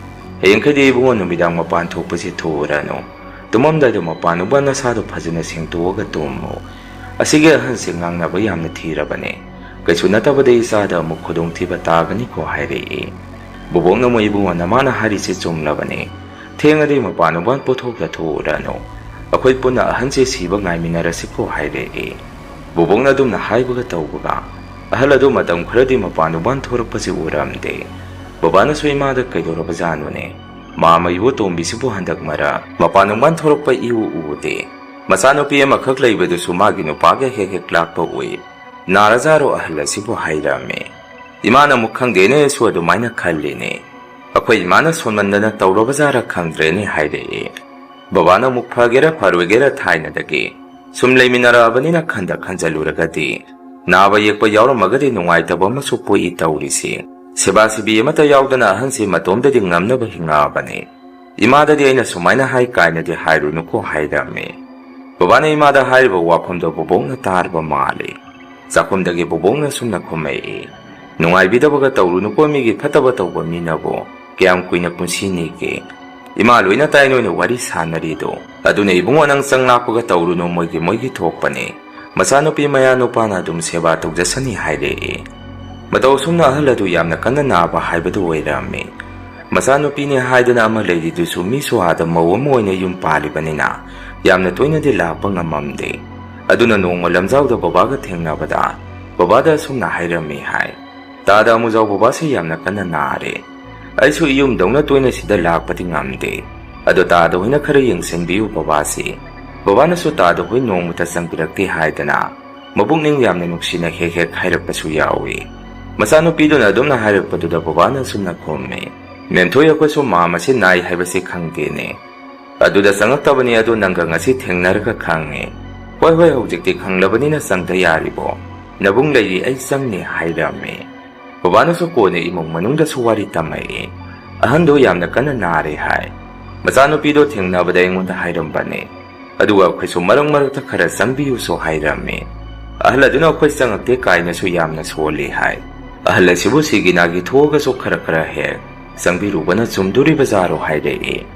ꯍꯌꯦꯡꯈꯩꯗꯤ ꯏꯕꯨꯡꯉꯣ ꯅꯨꯃꯤꯗꯥꯡ ꯃꯄꯥꯟ ꯊꯣꯛꯄꯁꯤ ꯊꯣꯛꯎꯔꯅꯨ꯫ ꯇꯨꯝꯃꯝꯗꯥꯏꯗ ꯃꯄꯥꯟ ꯅꯁꯥꯗꯣ ꯐꯖꯅ ꯁꯦꯡꯇꯣꯛꯑꯒ ꯇꯨꯝꯃꯨ꯫ ꯑꯁꯤꯒꯤ ꯑꯍꯟꯁꯦ ꯉꯥꯡꯅꯕ ꯌꯥꯝꯅ ꯊꯤꯔꯕꯅꯦ꯫ ꯀꯩꯁꯨ ꯅꯠꯇꯕꯗ ꯏꯆꯥꯗ ꯑꯃꯨꯛ ꯈꯨꯗꯣꯡꯊꯤꯕ ꯇꯥꯒꯅꯤꯀꯣ ꯍꯥꯏꯔꯛꯏ꯫ ꯕꯣꯕꯣꯛꯅ ꯑꯃꯨꯛ ꯏꯕꯨꯡꯉꯣ ꯅꯃꯥꯅ ꯍꯥꯏꯔꯤꯁꯦ ꯆꯨꯝꯂꯕꯅꯦ꯫ ꯊꯦꯡꯉꯗꯤ ꯃꯄꯥꯟ ꯄꯣꯠꯊꯣꯛꯇ ꯊꯣꯛꯎꯔꯅꯨ꯫ ꯑꯩꯈꯣꯏ ꯄꯨꯟꯅ ꯑꯍꯟꯁꯦ ꯁꯤꯕ ꯉꯥꯏꯃꯤꯟꯅꯔꯁꯤꯀꯣ ꯍꯥꯏꯔꯛꯏ꯫ ꯕꯣꯕꯣꯛꯅ ꯑꯗꯨꯝꯅ ꯍꯥꯏꯕꯒ ꯇꯧꯕꯒ ꯑꯍꯜ ꯑꯗꯨ ꯃꯇꯝ ꯈꯔꯗꯤ ꯃꯄꯥꯟ ꯊꯣꯔꯛꯄꯁꯤ ꯎꯔꯝꯗꯦ꯫ ꯕꯕꯥꯅꯁꯨ ꯏꯃꯥꯗ ꯀꯩꯗꯧꯔꯕꯖꯥꯠꯅꯣꯅꯦ, ꯃꯥ ꯃꯩꯕꯨ ꯇꯣꯝꯕꯤꯁꯤꯕꯨ ꯍꯟꯗꯛ ꯃꯔꯛ ꯃꯄꯥꯟ ꯊꯣꯔꯛꯄ ꯏꯎ ꯎꯗꯦ꯫ ꯃꯆꯥꯅꯨꯄꯤ ꯑꯃꯈꯛ ꯂꯩꯕꯗꯨꯁꯨ ꯃꯥꯒꯤ ꯅꯨꯄꯥꯒ ꯍꯦꯛ ꯂꯥꯛꯄ ꯎꯏ꯫ ꯅꯥꯔꯖꯥꯔꯣ ꯑꯍꯜ ꯑꯁꯤꯕꯨ ꯍꯥꯏꯔꯝꯃꯤ꯫ ꯏꯃꯥꯅ ꯑꯃꯨꯛ ꯈꯪꯗꯦꯅꯦ ꯑꯩꯁꯨ ꯑꯗꯨꯃꯥꯏꯅ ꯈꯜꯂꯤꯅꯦ꯫ ꯑꯩꯈꯣꯏ ꯏꯃꯥꯅ ꯁꯣꯟꯃꯟꯗꯅ ꯇꯧꯔꯕꯖꯥꯔ ꯈꯪꯗ꯭ꯔꯦꯅꯦ ꯍꯥꯏꯔꯛꯏ꯫ ꯕꯕꯥꯅ ꯑꯃꯨꯛ ꯐꯒꯦꯔ ꯐꯔꯣꯏꯒꯦꯔ ꯊꯥꯏꯅꯗꯒꯤ ꯁꯨꯝ ꯂꯩꯃꯤꯟꯅꯔꯛꯑꯕꯅꯤꯅ ꯈꯟꯖꯜꯂꯨꯔꯒꯗꯤ ꯅꯥꯕ ꯌꯦꯛꯄ ꯌꯥꯎꯔꯝꯃꯒꯗꯤ ꯅꯨꯡꯉꯥꯏꯇꯕ ꯑꯃꯁꯨ ꯄꯣꯛꯏ ꯇꯧꯔꯤꯁꯤ꯫ ꯁꯦꯕꯥ ꯁꯤꯕꯤ ꯑꯃꯠꯇ ꯌꯥꯎꯗꯅ ꯑꯍꯟꯁꯤ ꯃꯇꯣꯝꯗꯗꯤ ꯉꯝꯅꯕ ꯍꯤꯡꯉꯛꯑꯕꯅꯤ꯫ ꯏꯃꯥꯗꯗꯤ ꯑꯩꯅ ꯁꯨꯃꯥꯏꯅ ꯍꯥꯏ ꯀꯥꯏꯅꯗꯤ ꯍꯥꯏꯔꯨꯅꯨꯀꯣ ꯍꯥꯏꯔꯝꯃꯤ꯫ ꯕꯕꯥꯅ ꯏꯃꯥꯗ ꯍꯥꯏꯔꯤꯕ ꯋꯥꯐꯝꯗꯣ ꯕꯣꯕꯣꯛꯅ ꯇꯥꯔꯕ ꯃꯥꯜꯂꯤ꯫ ꯆꯥꯛꯈꯨꯝꯗꯒꯤ ꯕꯣꯕꯣꯛꯅ ꯁꯨꯝꯅ ꯈꯨꯝꯃꯛꯏ, ꯅꯨꯡꯉꯥꯏꯕꯤꯗꯕꯒ ꯇꯧꯔꯨꯅꯨꯀꯣ ꯃꯤꯒꯤ ꯐꯠꯇꯕ ꯇꯧꯕ ꯃꯤꯅꯕꯨ ꯀꯌꯥꯝ ꯀꯨꯏꯅ ꯄꯨꯟꯁꯤꯅꯤꯒꯦ꯫ ꯏꯃꯥ ꯂꯣꯏꯅ ꯇꯥꯏ ꯅꯣꯏꯅ ꯋꯥꯔꯤ ꯁꯥꯟꯅꯔꯤꯗꯣ꯫ ꯑꯗꯨꯅ ꯏꯕꯨꯡꯉꯣ ꯅꯪ ꯆꯪꯂꯥꯛꯄꯒ ꯇꯧꯔꯨꯅꯨ, ꯃꯣꯏꯒꯤ ꯊꯣꯛꯄꯅꯤ꯫ ꯃꯆꯥꯅꯨꯄꯤ ꯃꯌꯥ ꯅꯨꯄꯥꯅ ꯑꯗꯨꯝ ꯁꯦꯕꯥ ꯇꯧꯖꯁꯅꯤ ꯍꯥꯏꯔꯛꯏ꯫ ꯃꯇꯧ ꯑꯁꯨꯝꯅ ꯑꯍꯜ ꯑꯗꯨ ꯌꯥꯝꯅ ꯀꯟꯅ ꯅꯥꯕ ꯍꯥꯏꯕꯗꯨ ꯑꯣꯏꯔꯝꯃꯤ꯫ ꯃꯆꯥꯅꯨꯄꯤꯅꯤ ꯍꯥꯏꯗꯅ ꯑꯃ ꯂꯩꯔꯤꯗꯨꯁꯨ ꯃꯤꯁꯨ ꯑꯥꯗ ꯃꯧ ꯑꯃ ꯑꯣꯏꯅ ꯌꯨꯝ ꯄꯥꯜꯂꯤꯕꯅꯤꯅ ꯌꯥꯝꯅ ꯇꯣꯏꯅꯗꯤ ꯂꯥꯛꯄ ꯉꯝꯃꯝꯗꯦ꯫ ꯑꯗꯨꯅ ꯅꯣꯡꯃ ꯂꯝꯖꯥꯎꯗ ꯕꯕꯥꯒ ꯊꯦꯡꯅꯕꯗ ꯕꯕꯥꯗ ꯑꯁꯨꯝꯅ ꯍꯥꯏꯔꯝꯃꯤ ꯍꯥꯏ, ꯇꯥꯗ ꯑꯃꯨꯖꯥꯎ ꯕꯕꯥꯁꯤ ꯌꯥꯝꯅ ꯀꯟꯅ ꯅꯥꯔꯦ꯫ ꯑꯩꯁꯨ ꯏꯌꯨꯝꯗꯧꯅ ꯇꯣꯏꯅ ꯁꯤꯗ ꯂꯥꯛꯄꯗꯤ ꯉꯝꯗꯦ꯫ ꯑꯗꯣ ꯇꯥꯗ ꯍꯣꯏꯅ ꯈꯔ ꯌꯦꯡꯁꯤꯟꯕꯤꯌꯨ ꯕꯕꯥꯁꯤ꯫ ꯕꯕꯥꯅꯁꯨ ꯇꯥꯗ ꯍꯣꯏ ꯅꯣꯡꯃꯇ ꯆꯪꯕꯤꯔꯛꯇꯦ ꯍꯥꯏꯗꯅ ꯃꯕꯨꯛꯅꯤꯡ ꯌꯥꯝꯅ ꯅꯨꯡꯁꯤꯅ ꯍꯦꯛ ꯍꯥꯏꯔꯛꯄꯁꯨ ꯌꯥꯎꯏ꯫ ꯃꯆꯥꯅꯨꯄꯤꯗꯨꯅ ꯑꯗꯨꯝꯅ ꯍꯥꯏꯔꯛꯄꯗꯨꯗ ꯕꯕꯥꯅ ꯁꯨꯝꯅ ꯈꯨꯝꯃꯤ, ꯃꯦꯝꯊꯣꯏ ꯑꯩꯈꯣꯏꯁꯨ ꯃꯥꯃꯁꯤ ꯅꯥꯏ ꯍꯥꯏꯕꯁꯤ ꯈꯪꯗꯦꯅꯦ꯫ ꯑꯗꯨꯗ ꯆꯪꯉꯛꯇꯕꯅꯤ, ꯑꯗꯨ ꯅꯪꯒ ꯉꯁꯤ ꯊꯦꯡꯅꯔꯒ ꯈꯪꯉꯤ꯫ ꯍꯣꯏ ꯍꯧꯖꯤꯛꯇꯤ ꯈꯪꯂꯕꯅꯤꯅ ꯆꯪꯗ ꯌꯥꯔꯤꯕꯣ, ꯅꯕꯨꯡ ꯂꯩꯔꯤ ꯑꯩ ꯆꯪꯅꯤ ꯍꯥꯏꯔꯝꯃꯤ꯫ ꯕꯕꯥꯅꯁꯨ ꯀꯣꯟꯅ ꯏꯃꯨꯡ ꯃꯅꯨꯡꯗꯁꯨ ꯋꯥꯔꯤ ꯇꯝꯃꯛꯏ꯫ ꯑꯍꯟꯗꯣ ꯌꯥꯝꯅ ꯀꯟꯅ ꯅꯥꯔꯦ ꯍꯥꯏ꯫ ꯃꯆꯥꯅꯨꯄꯤꯗꯣ ꯊꯦꯡꯅꯕꯗ ꯑꯩꯉꯣꯟꯗ ꯍꯥꯏꯔꯝꯕꯅꯤ꯫ ꯑꯗꯨꯒ ꯑꯩꯈꯣꯏꯁꯨ ꯃꯔꯛꯇ ꯈꯔ ꯆꯪꯕꯤꯌꯨꯁꯨ ꯍꯥꯏꯔꯝꯃꯤ꯫ ꯑꯍꯜ ꯑꯗꯨꯅ ꯑꯩꯈꯣꯏ ꯆꯪꯉꯛꯇꯦ ꯀꯥꯏꯅꯁꯨ ꯌꯥꯝꯅ ꯁꯣꯜꯂꯤ ꯍꯥꯏ꯫ ꯑꯍꯜ ꯑꯁꯤꯕꯨ ꯁꯤꯒꯤ ꯅꯥꯒꯤ ꯊꯣꯛꯑꯒꯁꯨ ꯈꯔ ꯍꯦꯛ ꯆꯪꯕꯤꯔꯨꯕꯅ ꯆꯨꯝꯗꯣꯔꯤꯕꯖꯥꯔꯣ ꯍꯥꯏꯔꯛꯏ꯫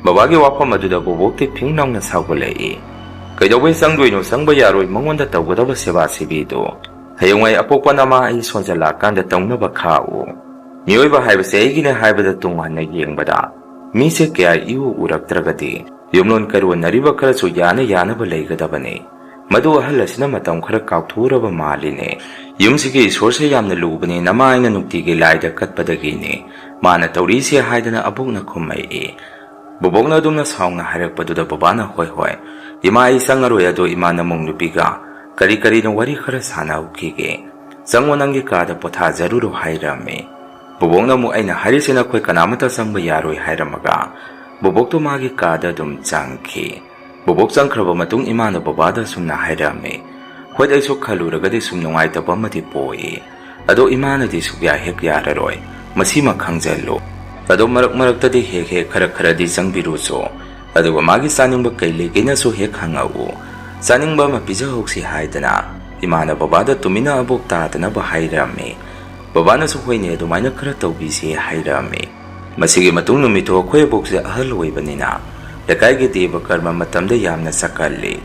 ꯕꯕꯥꯒꯤ ꯋꯥꯐꯝ ꯑꯗꯨꯗ ꯕꯣꯕꯣꯛꯇꯤ ꯐꯤꯡ ꯂꯥꯎꯅ ꯁꯥꯎꯒꯠꯂꯛꯏ꯫ ꯀꯩꯗꯧꯕꯩ ꯆꯪꯗꯣꯏꯅꯣ, ꯆꯪꯕ ꯌꯥꯔꯣꯏ, ꯃꯉꯣꯟꯗ ꯇꯧꯒꯗꯕ ꯁꯦꯕꯥ ꯁꯤꯕꯤꯗꯣ ꯍꯌꯦꯡꯋꯥꯏ ꯑꯄꯣꯛꯄ ꯅꯃꯥ ꯑꯩ ꯁꯣꯟꯖꯜꯂꯛꯑꯀꯥꯟꯗ ꯇꯧꯅꯕ ꯈꯥꯛꯎ꯫ ꯃꯤꯑꯣꯏꯕ ꯍꯥꯏꯕꯁꯦ ꯑꯩꯒꯤꯅꯦ ꯍꯥꯏꯕꯗ ꯇꯨꯡ ꯍꯟꯅ ꯌꯦꯡꯕꯗ ꯃꯤꯁꯦ ꯀꯌꯥ ꯏꯎ ꯎꯔꯛꯇ꯭ꯔꯒꯗꯤ ꯌꯨꯝꯂꯣꯟ ꯀꯩꯔꯣꯟꯅꯔꯤꯕ ꯈꯔꯁꯨ ꯌꯥꯅꯕ ꯂꯩꯒꯗꯕꯅꯤ꯫ ꯃꯗꯨ ꯑꯍꯜ ꯑꯁꯤꯅ ꯃꯇꯝ ꯈꯔ ꯀꯥꯎꯊꯣꯛꯎꯔꯕ ꯃꯥꯜꯂꯤꯅꯦ꯫ ꯌꯨꯝꯁꯤꯒꯤ ꯏꯁꯣꯔꯁꯦ ꯌꯥꯝꯅ ꯂꯨꯕꯅꯤ, ꯅꯃꯥ ꯑꯩꯅ ꯅꯨꯡꯇꯤꯒꯤ ꯂꯥꯏꯗ ꯀꯠꯄꯗꯒꯤꯅꯤ ꯃꯥꯅ ꯇꯧꯔꯤꯁꯦ ꯍꯥꯏꯗꯅ ꯑꯕꯣꯛꯅ ꯈꯨꯝꯃꯛꯏ꯫ ꯕꯣꯕꯣꯛꯅ ꯑꯗꯨꯝꯅ ꯁꯥꯎꯅ ꯍꯥꯏꯔꯛꯄꯗꯨꯗ ꯕꯕꯥꯅ ꯍꯣꯏ ꯏꯃꯥ ꯑꯩ ꯆꯪꯉꯔꯣꯏ, ꯑꯗꯣ ꯏꯃꯥ ꯅꯃꯧ ꯅꯨꯄꯤꯒ ꯀꯔꯤꯅꯣ ꯋꯥꯔꯤ ꯈꯔ ꯁꯥꯟꯅꯍꯧꯈꯤꯒꯦ, ꯆꯪꯉꯣ ꯅꯪꯒꯤ ꯀꯥꯗ ꯄꯣꯊꯥꯖꯔꯨꯔꯣ ꯍꯥꯏꯔꯝꯃꯤ꯫ ꯕꯣꯕꯣꯛꯅ ꯑꯃꯨꯛ ꯑꯩꯅ ꯍꯥꯏꯔꯤꯁꯤꯅ ꯑꯩꯈꯣꯏ ꯀꯅꯥꯃꯠꯇ ꯆꯪꯕ ꯌꯥꯔꯣꯏ ꯍꯥꯏꯔꯝꯃꯒ ꯕꯣꯕꯣꯛꯇꯣ ꯃꯥꯒꯤ ꯀꯥꯗ ꯑꯗꯨꯝ ꯆꯪꯈꯤ꯫ ꯕꯣꯕꯣꯛ ꯆꯪꯈ꯭ꯔꯕ ꯃꯇꯨꯡ ꯏꯃꯥꯅ ꯕꯕꯥꯗ ꯁꯨꯝꯅ ꯍꯥꯏꯔꯝꯃꯤ꯫ ꯍꯣꯏ ꯑꯩꯁꯨ ꯈꯜꯂꯨꯔꯒꯗꯤ ꯁꯨꯝ ꯅꯨꯡꯉꯥꯏꯇꯕ ꯑꯃꯗꯤ ꯄꯣꯛꯏ꯫ ꯑꯗꯣ ꯏꯃꯥꯅꯗꯤ ꯁꯨꯛꯌꯥ ꯍꯦꯛ ꯌꯥꯔꯔꯣꯏ, ꯃꯁꯤꯃ ꯈꯪꯖꯜꯂꯨ꯫ ꯑꯗꯣ ꯃꯔꯛ ꯃꯔꯛꯇꯗꯤ ꯍꯦꯛ ꯈꯔꯗꯤ ꯆꯪꯕꯤꯔꯨꯆꯣ꯫ ꯑꯗꯨꯒ ꯃꯥꯒꯤ ꯆꯥꯅꯤꯡꯕ ꯀꯩ ꯂꯩꯒꯦꯅꯁꯨ ꯍꯦꯛ ꯍꯪꯉꯛꯎ꯫ ꯆꯥꯅꯤꯡꯕ ꯑꯃ ꯄꯤꯖꯍꯧꯁꯤ ꯍꯥꯏꯗꯅ ꯏꯃꯥꯅ ꯕꯕꯥꯗ ꯇꯨꯃꯤꯟꯅ ꯑꯕꯣꯛ ꯇꯥꯗꯅꯕ ꯍꯥꯏꯔꯝꯃꯤ꯫ ꯕꯕꯥꯅꯁꯨ ꯍꯣꯏꯅꯦ ꯑꯗꯨꯃꯥꯏꯅ ꯈꯔ ꯇꯧꯕꯤꯁꯤ ꯍꯥꯏꯔꯝꯃꯤ꯫ ꯃꯁꯤꯒꯤ ꯃꯇꯨꯡ ꯅꯨꯃꯤꯠꯇꯣ ꯑꯩꯈꯣꯏ ꯑꯕꯣꯛꯁꯦ ꯑꯍꯜ ꯑꯣꯏꯕꯅꯤꯅ ꯂꯩꯀꯥꯏꯒꯤ ꯗꯦꯕ ꯀꯔꯃ ꯃꯇꯝꯗ ꯌꯥꯝꯅ ꯆꯛꯀꯜꯂꯤ꯫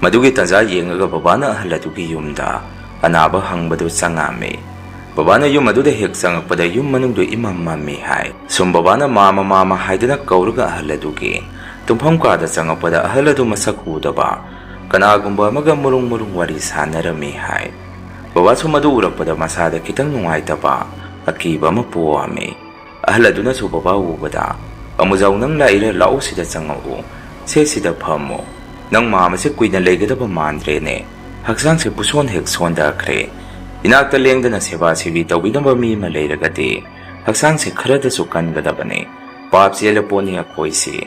ꯃꯗꯨꯒꯤ ꯇꯟꯖꯥ ꯌꯦꯡꯉꯒ ꯕꯕꯥꯅ ꯑꯍꯜ ꯑꯗꯨꯒꯤ ꯌꯨꯝꯗ ꯑꯅꯥꯕ ꯍꯪꯕꯗꯨ ꯆꯪꯉꯝꯃꯤ꯫ ꯕꯕꯥꯅ ꯌꯨꯝ ꯑꯗꯨꯗ ꯍꯦꯛ ꯆꯪꯉꯛꯄꯗ ꯌꯨꯝ ꯃꯅꯨꯡꯗꯨ ꯏꯃꯝ ꯃꯝꯃꯤ ꯍꯥꯏ꯫ ꯁꯨꯝ ꯕꯕꯥꯅ ꯃꯥꯃ ꯍꯥꯏꯗꯅ ꯀꯧꯔꯒ ꯑꯍꯜ ꯑꯗꯨꯒꯤ ꯇꯨꯝꯐꯝ ꯀꯥꯗ ꯆꯪꯉꯛꯄꯗ ꯑꯍꯜ ꯑꯗꯨ ꯃꯁꯛ ꯎꯗꯕ ꯀꯅꯥꯒꯨꯝꯕ ꯑꯃꯒ ꯃꯔꯨꯡ ꯋꯥꯔꯤ ꯁꯥꯟꯅꯔꯝꯃꯤ ꯍꯥꯏ꯫ ꯕꯕꯥꯁꯨ ꯃꯗꯨ ꯎꯔꯛꯄꯗ ꯃꯁꯥꯗ ꯈꯤꯇꯪ ꯅꯨꯡꯉꯥꯏꯇꯕ, ꯑꯀꯤꯕ ꯑꯃ ꯄꯣꯛꯑꯝꯃꯤ꯫ ꯑꯍꯜ ꯑꯗꯨꯅꯁꯨ ꯕꯕꯥ ꯎꯕꯗ "ꯑꯃꯨꯖꯥꯎ ꯅꯪ ꯂꯥꯛꯏꯔ, ꯂꯥꯛꯎ ꯁꯤꯗ ꯆꯪꯉꯛꯎ, ꯁꯤꯗ ꯐꯝꯃꯨ, ꯅꯪ ꯃꯥꯃꯁꯦ ꯀꯨꯏꯅ ꯂꯩꯒꯗꯕ ꯃꯥꯟꯗ꯭ꯔꯦꯅꯦ, ꯍꯛꯆꯥꯡꯁꯦ ꯄꯨꯁꯣꯟ ꯍꯦꯛ ꯁꯣꯟꯊꯈ꯭ꯔꯦ, ꯏꯅꯥꯛꯇ ꯂꯦꯡꯗꯅ ꯁꯦꯕꯥ ꯁꯦꯕꯤ ꯇꯧꯕꯤꯅꯕ ꯃꯤ ꯑꯃ ꯂꯩꯔꯒꯗꯤ ꯍꯛꯆꯥꯡꯁꯦ ꯈꯔꯗꯁꯨ ꯀꯟꯒꯗꯕꯅꯤ, ꯄꯥꯞ ꯆꯦꯜꯂ ꯄꯣꯠꯅꯤ ꯑꯩꯈꯣꯏꯁꯤ꯫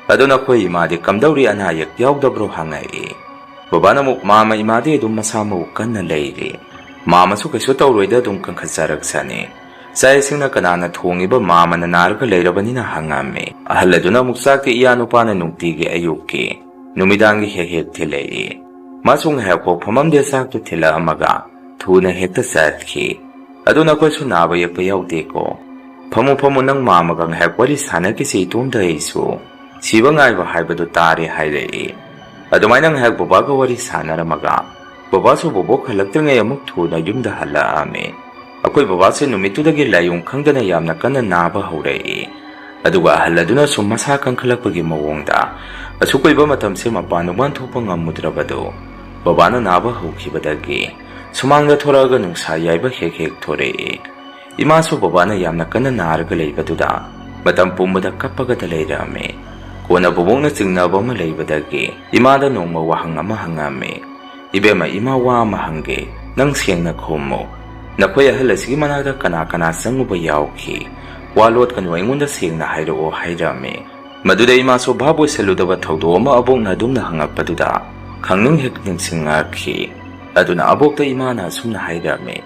ꯑꯗꯨꯅ ꯑꯩꯈꯣꯏ ꯏꯃꯥꯗꯤ ꯀꯝꯗꯧꯔꯤ, ꯑꯅꯥ ꯑꯌꯦꯛ ꯌꯥꯎꯗꯕ꯭ꯔꯣ?" ꯍꯪꯉꯛꯏ꯫ ꯕꯕꯥꯅ ꯑꯃꯨꯛ "ꯃꯥꯃ ꯏꯃꯥꯗꯤ ꯑꯗꯨꯝ ꯃꯁꯥ ꯃꯎ ꯀꯟꯅ ꯂꯩꯔꯤ, ꯃꯥꯃꯁꯨ ꯀꯩꯁꯨ ꯇꯧꯔꯣꯏꯗ, ꯑꯗꯨꯝ ꯀꯟꯈꯠꯆꯔꯛꯁꯅꯤ, ꯆꯥꯛ ꯏꯁꯤꯡꯅ ꯀꯅꯥꯅ ꯊꯣꯡꯉꯤꯕ, ꯃꯥꯃꯅ ꯅꯥꯔꯒ ꯂꯩꯔꯕꯅꯤꯅ" ꯍꯪꯉꯝꯃꯤ꯫ ꯑꯍꯜ ꯑꯗꯨꯅ ꯑꯃꯨꯛ ꯆꯥꯛꯇꯤ ꯏꯌꯥ ꯅꯨꯄꯥꯅ ꯅꯨꯡꯇꯤꯒꯤ ꯑꯌꯨꯛꯀꯤ ꯅꯨꯃꯤꯗꯥꯡꯒꯤ ꯍꯦꯛ ꯊꯤꯜꯂꯛꯏ꯫ ꯃꯥꯁꯨ ꯉꯥꯏꯍꯥꯛꯐꯥꯎ ꯐꯝꯃꯝꯗꯦ, ꯆꯥꯛꯇꯨ ꯊꯤꯜꯂꯛꯑꯝꯃꯒ ꯊꯨꯅ ꯍꯦꯛꯇ ꯆꯠꯈꯤ꯫ "ꯑꯗꯨꯅ ꯑꯩꯈꯣꯏꯁꯨ ꯅꯥꯕ ꯌꯦꯛꯄ ꯌꯥꯎꯗꯦꯀꯣ, ꯐꯝꯃꯨ ꯅꯪ ꯃꯥꯃꯒ ꯉꯥꯏꯍꯥꯛ ꯋꯥꯔꯤ ꯁꯥꯟꯅꯈꯤꯁꯤ, ꯏꯇꯣꯝꯗ ꯑꯩꯁꯨ ꯁꯤꯕ ꯉꯥꯏꯕ ꯍꯥꯏꯕꯗꯨ ꯇꯥꯔꯦ" ꯍꯥꯏꯔꯛꯏ꯫ ꯑꯗꯨꯃꯥꯏꯅ ꯉꯥꯏꯍꯥꯛ ꯕꯕꯥꯒ ꯋꯥꯔꯤ ꯁꯥꯟꯅꯔꯝꯃꯒ ꯕꯕꯥꯁꯨ ꯕꯣꯕꯣꯛ ꯍꯜꯂꯛꯇ꯭ꯔꯤꯉꯩ ꯑꯃꯨꯛ ꯊꯨꯅ ꯌꯨꯝꯗ ꯍꯜꯂꯛꯑꯝꯃꯤ꯫ ꯑꯩꯈꯣꯏ ꯕꯕꯥꯁꯦ ꯅꯨꯃꯤꯠꯇꯨꯗꯒꯤ ꯂꯥꯏꯑꯣꯡ ꯈꯪꯗꯅ ꯌꯥꯝꯅ ꯀꯟꯅ ꯅꯥꯕ ꯍꯧꯔꯛꯏ꯫ ꯑꯗꯨꯒ ꯑꯍꯜ ꯑꯗꯨꯅ ꯁꯨꯝ ꯃꯁꯥ ꯀꯟꯈꯠꯂꯛꯄꯒꯤ ꯃꯑꯣꯡꯗ ꯑꯁꯨꯛ ꯀꯨꯏꯕ ꯃꯇꯝꯁꯦ ꯃꯄꯥꯟ ꯅꯨꯡꯄꯥꯟ ꯊꯣꯛꯄ ꯉꯝꯃꯨꯗ꯭ꯔꯕꯗꯨ ꯕꯕꯥꯅ ꯅꯥꯕ ꯍꯧꯈꯤꯕꯗꯒꯤ ꯁꯨꯃꯥꯡꯗ ꯊꯣꯔꯛꯑꯒ ꯅꯨꯡꯁꯥ ꯌꯥꯏꯕ ꯍꯦꯛ ꯊꯣꯔꯛꯏ꯫ ꯏꯃꯥꯁꯨ ꯕꯕꯥꯅ ꯌꯥꯝꯅ ꯀꯟꯅ ꯅꯥꯔꯒ ꯂꯩꯕꯗꯨꯗ ꯃꯇꯝ ꯄꯨꯝꯕꯗ ꯀꯞꯄꯒꯗ ꯂꯩꯔꯝꯃꯤ꯫ ꯀꯣꯟꯅ ꯕꯣꯕꯣꯛꯅ ꯆꯤꯡꯅꯕ ꯑꯃ ꯂꯩꯕꯗꯒꯤ ꯏꯃꯥꯗ ꯅꯣꯡꯃ ꯋꯥꯍꯪ ꯑꯃ ꯍꯪꯉꯝꯃꯤ꯫ "ꯏꯕꯦꯝꯃ, ꯏꯃꯥ ꯋꯥ ꯑꯃ ꯍꯪꯒꯦ, ꯅꯪ ꯁꯦꯡꯅ ꯈꯨꯝꯃꯨ. ꯅꯈꯣꯏ ꯑꯍꯜ ꯑꯁꯤꯒꯤ ꯃꯅꯥꯛꯇ ꯀꯅꯥ ꯆꯪꯉꯨꯕ ꯌꯥꯎꯈꯤ? ꯋꯥ ꯂꯣꯠꯀꯅꯨ, ꯑꯩꯉꯣꯟꯗ ꯁꯦꯡꯅ ꯍꯥꯏꯔꯛꯑꯣ" ꯍꯥꯏꯔꯝꯃꯤ꯫ ꯃꯗꯨꯗ ꯏꯃꯥꯁꯨ ꯚꯥꯞ ꯑꯣꯏꯁꯜꯂꯨꯗꯕ ꯊꯧꯗꯣꯛ ꯑꯃ ꯑꯕꯣꯛꯅ ꯑꯗꯨꯝꯅ ꯍꯪꯉꯛꯄꯗꯨꯗ ꯈꯪꯅꯤꯡ ꯍꯦꯛ ꯅꯤꯡꯁꯤꯡꯉꯛꯈꯤ꯫ ꯑꯗꯨꯅ ꯑꯕꯣꯛꯇ ꯏꯃꯥꯅ ꯑꯁꯨꯝꯅ ꯍꯥꯏꯔꯝꯃꯤ꯫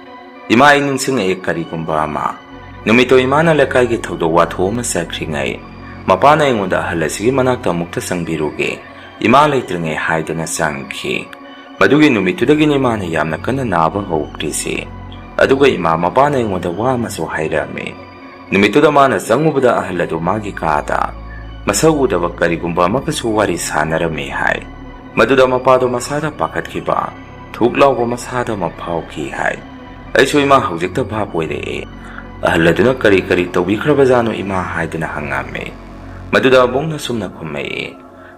"ꯏꯃꯥ, ꯑꯩ ꯅꯤꯡꯁꯤꯡꯉꯛꯑꯦ ꯀꯔꯤꯒꯨꯝꯕ ꯑꯃ. ꯅꯨꯃꯤꯠꯇꯣ ꯏꯃꯥꯅ ꯂꯩꯀꯥꯏꯒꯤ ꯊꯧꯗꯣꯛ ꯋꯥꯊꯣꯛ ꯑꯃ ꯆꯠꯈ꯭ꯔꯤꯉꯩ ꯃꯄꯥꯅ ꯑꯩꯉꯣꯟꯗ ꯑꯍꯜ ꯑꯁꯤꯒꯤ ꯃꯅꯥꯛꯇ ꯑꯃꯨꯛꯇ ꯆꯪꯕꯤꯔꯨꯒꯦ, ꯏꯃꯥ ꯂꯩꯇ꯭ꯔꯤꯉꯩ ꯍꯥꯏꯗꯅ ꯆꯪꯈꯤ꯫ ꯃꯗꯨꯒꯤ ꯅꯨꯃꯤꯠꯇꯨꯗꯒꯤꯅꯤ ꯏꯃꯥꯅ ꯌꯥꯝꯅ ꯀꯟꯅ ꯅꯥꯕ ꯍꯧꯈ꯭ꯔꯤꯁꯤ꯫ ꯑꯗꯨꯒ ꯏꯃꯥ, ꯃꯄꯥꯅ ꯑꯩꯉꯣꯟꯗ ꯋꯥ ꯑꯃꯁꯨ ꯍꯥꯏꯔꯝꯃꯤ. ꯅꯨꯃꯤꯠꯇꯨꯗ ꯃꯥꯅ ꯆꯪꯉꯨꯕꯗ ꯑꯍꯜ ꯑꯗꯨ ꯃꯥꯒꯤ ꯀꯥꯗ ꯃꯁꯛ ꯎꯗꯕ ꯀꯔꯤꯒꯨꯝꯕ ꯑꯃꯒꯁꯨ ꯋꯥꯔꯤ ꯁꯥꯟꯅꯔꯝꯃꯤ ꯍꯥꯏ꯫ ꯃꯗꯨꯗ ꯃꯄꯥꯗꯣ ꯃꯁꯥꯗ ꯄꯥꯈꯠꯈꯤꯕ, ꯊꯨꯛ ꯂꯥꯎꯕ ꯃꯁꯥꯗ ꯑꯃ ꯐꯥꯎꯈꯤ ꯍꯥꯏ꯫ ꯑꯩꯁꯨ ꯏꯃꯥ ꯍꯧꯖꯤꯛꯇ ꯚꯥꯞ ꯑꯣꯏꯔꯛꯑꯦ꯫ ꯑꯍꯜ ꯑꯗꯨꯅ ꯀꯔꯤ ꯇꯧꯕꯤꯈ꯭ꯔꯕꯖꯥꯠꯅꯣ ꯏꯃꯥ ꯍꯥꯏꯗꯅ ꯍꯪꯉꯝꯃꯤ꯫ ꯃꯗꯨꯗ ꯑꯕꯣꯛꯅ ꯁꯨꯝꯅ ꯈꯨꯝꯃꯛꯏ꯫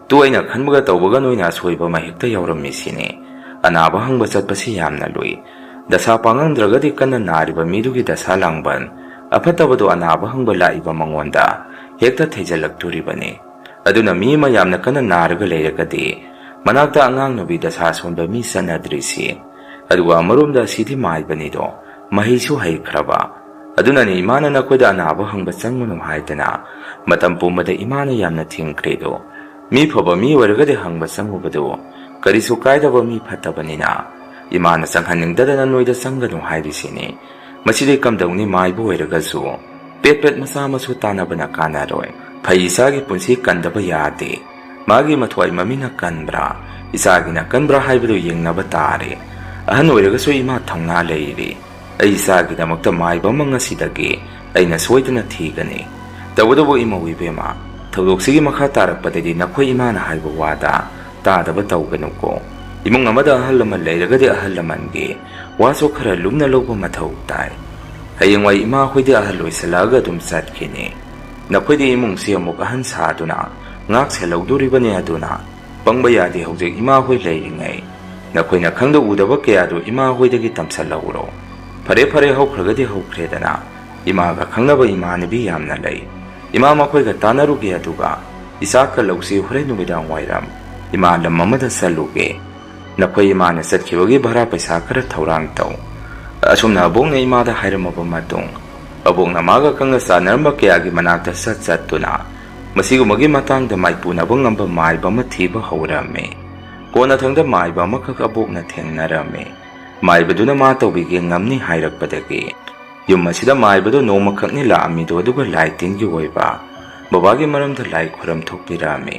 "ꯇꯨ ꯑꯩꯅ ꯈꯟꯕꯒ ꯇꯧꯕꯒ ꯅꯣꯏꯅ ꯑꯁꯣꯏꯕ ꯑꯃ ꯍꯦꯛꯇ ꯌꯥꯎꯔꯝꯃꯤꯁꯤꯅꯤ꯫ ꯑꯅꯥꯕ ꯍꯪꯕ ꯆꯠꯄꯁꯤ ꯌꯥꯝꯅ ꯂꯨꯏ. ꯗꯁꯥ ꯄꯥꯡꯉꯝꯗ꯭ꯔꯒꯗꯤ ꯀꯟꯅ ꯅꯥꯔꯤꯕ ꯃꯤꯗꯨꯒꯤ ꯗꯁꯥ ꯂꯥꯡꯕꯟ ꯑꯐꯠꯇꯕꯗꯣ ꯑꯅꯥꯕ ꯍꯪꯕ ꯂꯥꯛꯏꯕ ꯃꯉꯣꯟꯗ ꯍꯦꯛꯇ ꯊꯩꯖꯜꯂꯛꯇꯣꯔꯤꯕꯅꯤ꯫ ꯑꯗꯨꯅ ꯃꯤ ꯑꯃ ꯌꯥꯝꯅ ꯀꯟꯅ ꯅꯥꯔꯒ ꯂꯩꯔꯒꯗꯤ ꯃꯅꯥꯛꯇ ꯑꯉꯥꯡ ꯅꯨꯕꯤ ꯗꯁꯥ ꯁꯣꯟꯕ ꯃꯤ ꯆꯠꯅꯗ꯭ꯔꯤꯁꯤ. ꯑꯗꯨꯒ ꯑꯃꯔꯣꯝꯗ ꯑꯁꯤꯗꯤ ꯃꯥꯏꯕꯅꯤꯗꯣ, ꯃꯍꯩꯁꯨ ꯍꯩꯈ꯭ꯔꯕ. ꯑꯗꯨꯅꯅꯤ ꯏꯃꯥꯅ ꯅꯈꯣꯏꯗ ꯑꯅꯥꯕ ꯍꯪꯕ ꯆꯪꯒꯅꯨ ꯍꯥꯏꯗꯅ ꯃꯇꯝ ꯄꯨꯝꯕꯗ ꯏꯃꯥꯅ ꯌꯥꯝꯅ ꯊꯤꯡꯈ꯭ꯔꯦꯗꯣ. ꯃꯤ ꯐꯕ ꯃꯤ ꯑꯣꯏꯔꯒꯗꯤ ꯍꯪꯕ ꯆꯪꯉꯨꯕꯗꯨ ꯀꯔꯤꯁꯨ ꯀꯥꯏꯗꯕ ꯃꯤ ꯐꯠꯇꯕꯅꯤꯅ ꯏꯃꯥꯅ ꯆꯪꯍꯟꯅꯤꯡꯗꯗꯅ ꯅꯣꯏꯗ ꯆꯪꯒꯅꯨ ꯍꯥꯏꯔꯤꯁꯤꯅꯤ. ꯃꯁꯤꯗꯤ ꯀꯝꯗꯧꯅꯤ ꯃꯥꯏꯕ ꯑꯣꯏꯔꯒꯁꯨ ꯄꯦꯠ ꯃꯆꯥ ꯃꯁꯨ ꯇꯥꯟꯅꯕꯅ ꯀꯥꯟꯅꯔꯣꯏ. ꯐꯩ, ꯏꯆꯥꯒꯤ ꯄꯨꯟꯁꯤ ꯀꯟꯗꯕ ꯌꯥꯗꯦ. ꯃꯥꯒꯤ ꯃꯊ꯭ꯋꯥꯏ ꯃꯃꯤꯅ ꯀꯟꯕ꯭ꯔꯥ, ꯏꯆꯥꯒꯤꯅ ꯀꯟꯕ꯭ꯔꯥ ꯍꯥꯏꯕꯗꯨ ꯌꯦꯡꯅꯕ ꯇꯥꯔꯦ. ꯑꯍꯟ ꯑꯣꯏꯔꯒꯁꯨ ꯏꯃꯥ ꯊꯧꯅꯥ ꯂꯩꯔꯤ. ꯑꯩ ꯏꯆꯥꯒꯤꯗꯃꯛꯇ ꯃꯥꯏꯕ ꯑꯃ ꯉꯁꯤꯗꯒꯤ ꯑꯩꯅ ꯁꯣꯏꯗꯅ ꯊꯤꯒꯅꯤ. ꯇꯧꯕꯇꯕꯨ ꯏꯃꯧ ꯏꯕꯦꯝꯃ, ꯊꯧꯗꯣꯛꯁꯤꯒꯤ ꯃꯈꯥ ꯇꯥꯔꯛꯄꯗꯗꯤ ꯅꯈꯣꯏ ꯏꯃꯥꯅ ꯍꯥꯏꯕ ꯋꯥꯗ ꯇꯥꯗꯕ ꯇꯧꯒꯅꯨꯀꯣ. ꯑꯤꯃꯨꯡ ꯑꯃꯗ ꯑꯍꯜ ꯂꯃꯟ ꯂꯩꯔꯒꯗꯤ ꯑꯍꯜ ꯂꯃꯟꯒꯤ ꯋꯥꯁꯨ ꯈꯔ ꯂꯨꯝꯅ ꯂꯧꯕ ꯃꯊꯧ ꯇꯥꯏ. ꯍꯌꯦꯡꯋꯥꯏ ꯏꯃꯥ ꯍꯣꯏꯗꯤ ꯑꯍꯜ ꯑꯣꯏꯁꯜꯂꯛꯑꯒ ꯑꯗꯨꯝ ꯆꯠꯈꯤꯅꯤ. ꯅꯈꯣꯏꯗꯤ ꯏꯃꯨꯡꯁꯤ ꯑꯃꯨꯛ ꯑꯍꯟ ꯁꯥꯗꯨꯅ ꯉꯥꯛ ꯁꯦꯜꯍꯧꯗꯣꯔꯤꯕꯅꯤ. ꯑꯗꯨꯅ ꯄꯪꯕ ꯌꯥꯗꯦ. ꯍꯧꯖꯤꯛ ꯏꯃꯥ ꯍꯣꯏ ꯂꯩꯔꯤꯉꯩ ꯅꯈꯣꯏꯅ ꯈꯪꯗ ꯎꯗꯕ ꯀꯌꯥꯗꯨ ꯏꯃꯥ ꯍꯣꯏꯗꯒꯤ ꯇꯝꯁꯜꯍꯧꯔꯣ. ꯐꯔꯦ, ꯍꯧꯈ꯭ꯔꯒꯗꯤ ꯍꯧꯈ꯭ꯔꯦꯗꯅ. ꯏꯃꯥꯒ ꯈꯪꯅꯕ ꯏꯃꯥꯟꯅꯕꯤ ꯌꯥꯝꯅ ꯂꯩ. ꯏꯃꯥ ꯃꯈꯣꯏꯒ ꯇꯥꯟꯅꯔꯨꯒꯦ. ꯑꯗꯨꯒ ꯏꯆꯥꯛꯀ ꯂꯧꯁꯤ ꯍꯣꯔꯦꯟ ꯅꯨꯃꯤꯗꯥꯡ ꯋꯥꯏꯔꯝ ꯏꯃꯥ ꯂꯝ ꯑꯃꯗ ꯆꯠꯂꯨꯒꯦ. ꯅꯈꯣꯏ ꯏꯃꯥꯅ ꯆꯠꯈꯤꯕꯒꯤ ꯚꯔꯥ ꯄꯩꯁꯥ ꯈꯔ ꯊꯧꯔꯥꯡ ꯇꯧ." ꯑꯁꯨꯝꯅ ꯑꯕꯣꯛꯅ ꯏꯃꯥꯗ ꯍꯥꯏꯔꯝꯃꯕ ꯃꯇꯨꯡ Abokna maga kangna sanaramba kayagi manakta satsatuna masigumagi matangda maipunaba ngamba maiba ama thiba hawrame. Kona thangda maiba amakak abokna thengnarame. Maibaduna ma tawbige ngamni hairakpadagi yum asida maibadu nomakakni laamido aduga laitingi oiba babagi maramda lai khuram thokpirame.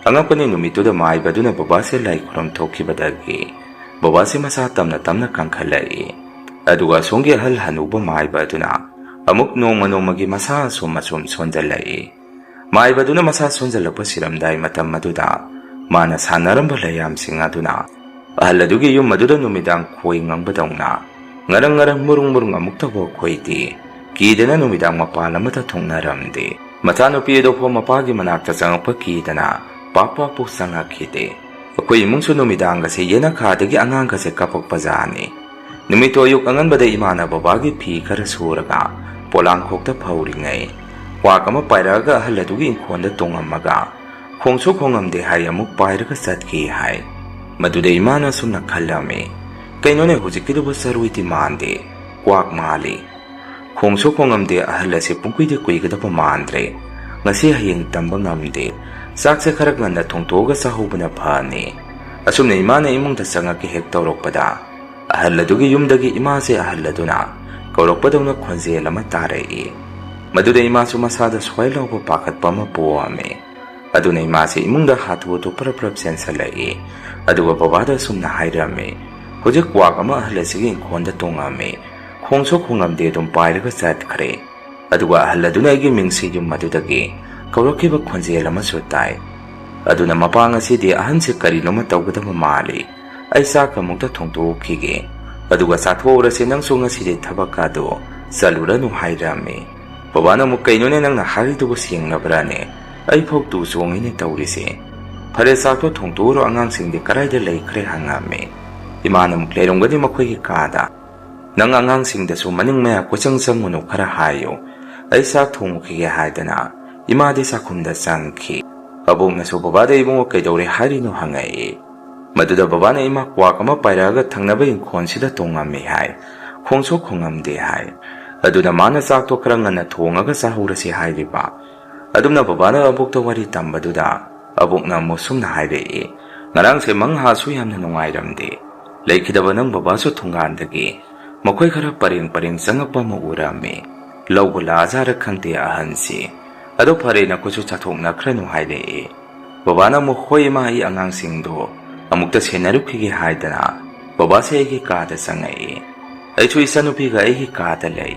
Angapani numituda maibaduna babase lai khuram thokkibadagi babase masa tamna kangkhalai. Aduga songi ahal hanuba maibaduna amuk nongmagi masa asum sondalai. Maibaduna masa sonjalakpa siramdai matam maduda mana sanaramba layamsing aduna ahal adugi yum maduda numidang khoi ngangbadawna ngarang murung amuk tabo khoidi kidana numidang mapal amata thongnaramde. Machanupi ado pho mapagi manakta changpa kidana papa pu sangakhide. Akoi imungsu numidang gase yena khadagi angang gase kapakpa jani. Numito ayuk anganbada imana babagi phi khara suraga polang khokta phauringai. Wakama pairaga ahal adugi inkhonda tongamaga khongsu khongamde hai amuk pairaga satki hai. Maduda imana sumna khallame kainone hujikiduba saruiti mande kwak mali. Khongsu khongamde ahal ase pungkuide kuigadaba mandre ngasi hayeng tamba ngamde sakse kharak nganda thongtoga sahubana phani. Asumna imana imungda sangaki hek tawrokpada ahal adugi yumdagi imase ahal aduna kawrokpadawna khonjel ama tarai. Maduda imasu masada swailawa pakatpa ama poame. Aduna imase imungda hatuto parap sensalai. Aduga babada sumna hairame hojik kwak ama ahal asigi inkhonda tongame khongso khongamde dum pairaga satkhare. Aduga ahal aduna igi mingsi yum madudagi kawrakiba khonjel ama sutai. Aduna mapang asidi ahanse karinoma tawgadaba mali ai saka mukta thongtokhige. Aduga sathorase nangso ngaside thabakado saluranu hairame. Babana muk kainone nangna haridubu singnabrane ai phok tu songine tawrise. Phare sakto thongtoro angangsingde karaida leikhre hangame. Imana muk leirongadi makhoigi kada nang angangsingda su maning maya kochang sangunu khara hayo ai sak thongkhige haidana imade sakhumda sangkhi. Abongna su babada ibungo kaidore harino hangai. Maduda babana ima kwak ama pairaga thangnaba inkhonsida tongame hai khongso khongamde hai. Aduna mana sakto khara ngana thongaga sahurasi hairiba. Adumna babana abokta wari tambaduda abokna musumna haire ngarang se mangha su yamna nungairamde leikidaba nang babasu thungandagi makhoi khara paring sangakpa ma urame lawgula azara khangte ahansi ado phare na kuchu chathokna khra nu haire. Babana mokhoi ma ai angang singdo amukta senarukhi haidana babase gi kada sangai ai chu isanupi ga ai kada lei.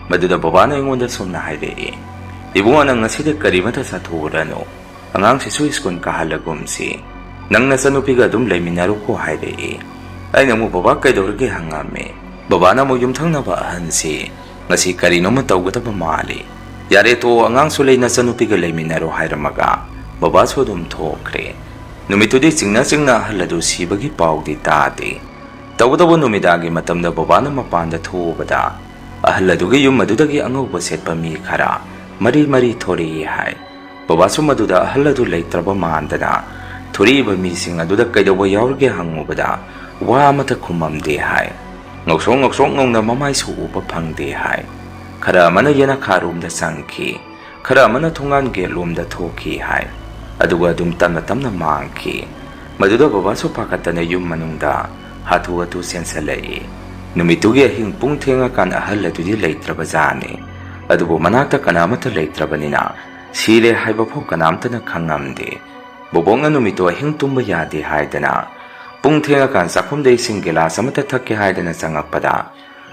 Maduda babana ingonda sumna haire ibunga nang ngaside karimata sathurano angang sisu iskon kahalagumsi nang nasanupiga dum leiminaru ko haire. Ai namu baba kaidorge hangame babana mo yumthangnaba ahansi ngasi karinoma tawgadaba mali yare to angang sulei nasanupiga leiminaru hairamaga baba so dum thokre. Numitudi chingna haladu sibagi paudi tade tawgadaba numidagi matamda babana mapanda thobada ahaladugi yum madudagi angauba setpa mi khara mari thori hai. Babasu maduda ahaladu leitraba mandana thoriba mising aduda kaidawa yaurge hangubada wa amata khumamde hai. Ngoksong ngongna mamai su upa phangde hai. Khara mana yana kharumda sangki khara mana thongan ge lomda thoki hai. Aduga dum tamna mangki. Maduda babasu pakatana yum manungda hatu sensalai. Numitugi ahing pungthenga kan ahaladudi leitraba jani. Adubu manakta kanamata leitrabanina sire haiba pho kanamtana khangamde. Bobonga numito ahing tumba yade haidana pungthenga kan sakhumde ising gelas amata thakke haidana sangakpada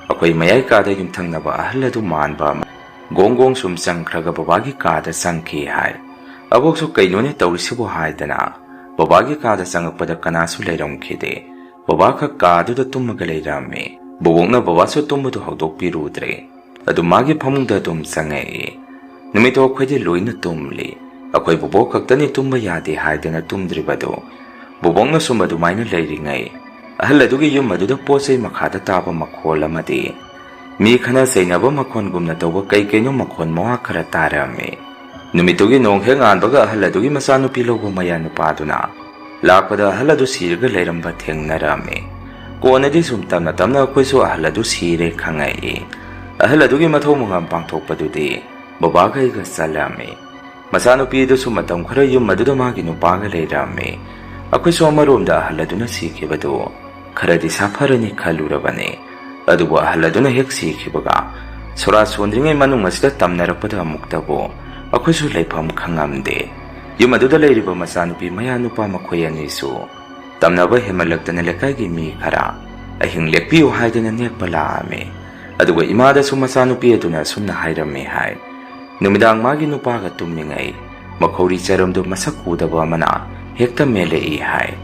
akoi mayai kada yumthangnaba ahaladu manba gong sum sangkhraga babagi kada sangki hai. Aboksu kainone tawrisibu haidana babagi kada sangakpada kanasu leiromkhide babaka kaduda tummaga leirame. Bobongna babasu tumbudu hawdokpirudre adu magi phamungda dum sangai. Numito khodi loina tumli akoi bobo khaktani tumba yade haidana tumdribado bobongna sumadu maina leiringai. Ahaladugi yum maduda posei makhada taba makhol amadi mi khana seinaba makhon gumna tawba kaino makhon moha khara tarame. Numitugi nonghe nganbaga ahaladugi masanupi lobo maya nupaduna lakpada ahaladu sirga leiramba thengnarame. Konadi sum tamna koiso ahaladu sire khangai. Ahal adugi mathau mangam pangthokpadudi babaga aiga salami. Masanupi adusu matam khara yum maduda magi nupaga leirami. Akhoi so amaromda ahal aduna sikhibadu kharadi safarani khalurabane. Adubu ahal aduna hek sikhibaga sora sondringai manung asida tamnarakpada amuktabu akhoi so leifam khangamde. Yum aduda leiriba masanupi maya nupa makhoi anisu tamnaba hemalaktana lekaigi mi khara ahing lekpiu haidana nekpa laame. Aduga imada su masanupi aduna sumna hairame hai. Numidang magi nupaga tummingai makhori charamdu masak udaba amana hekta melei hai.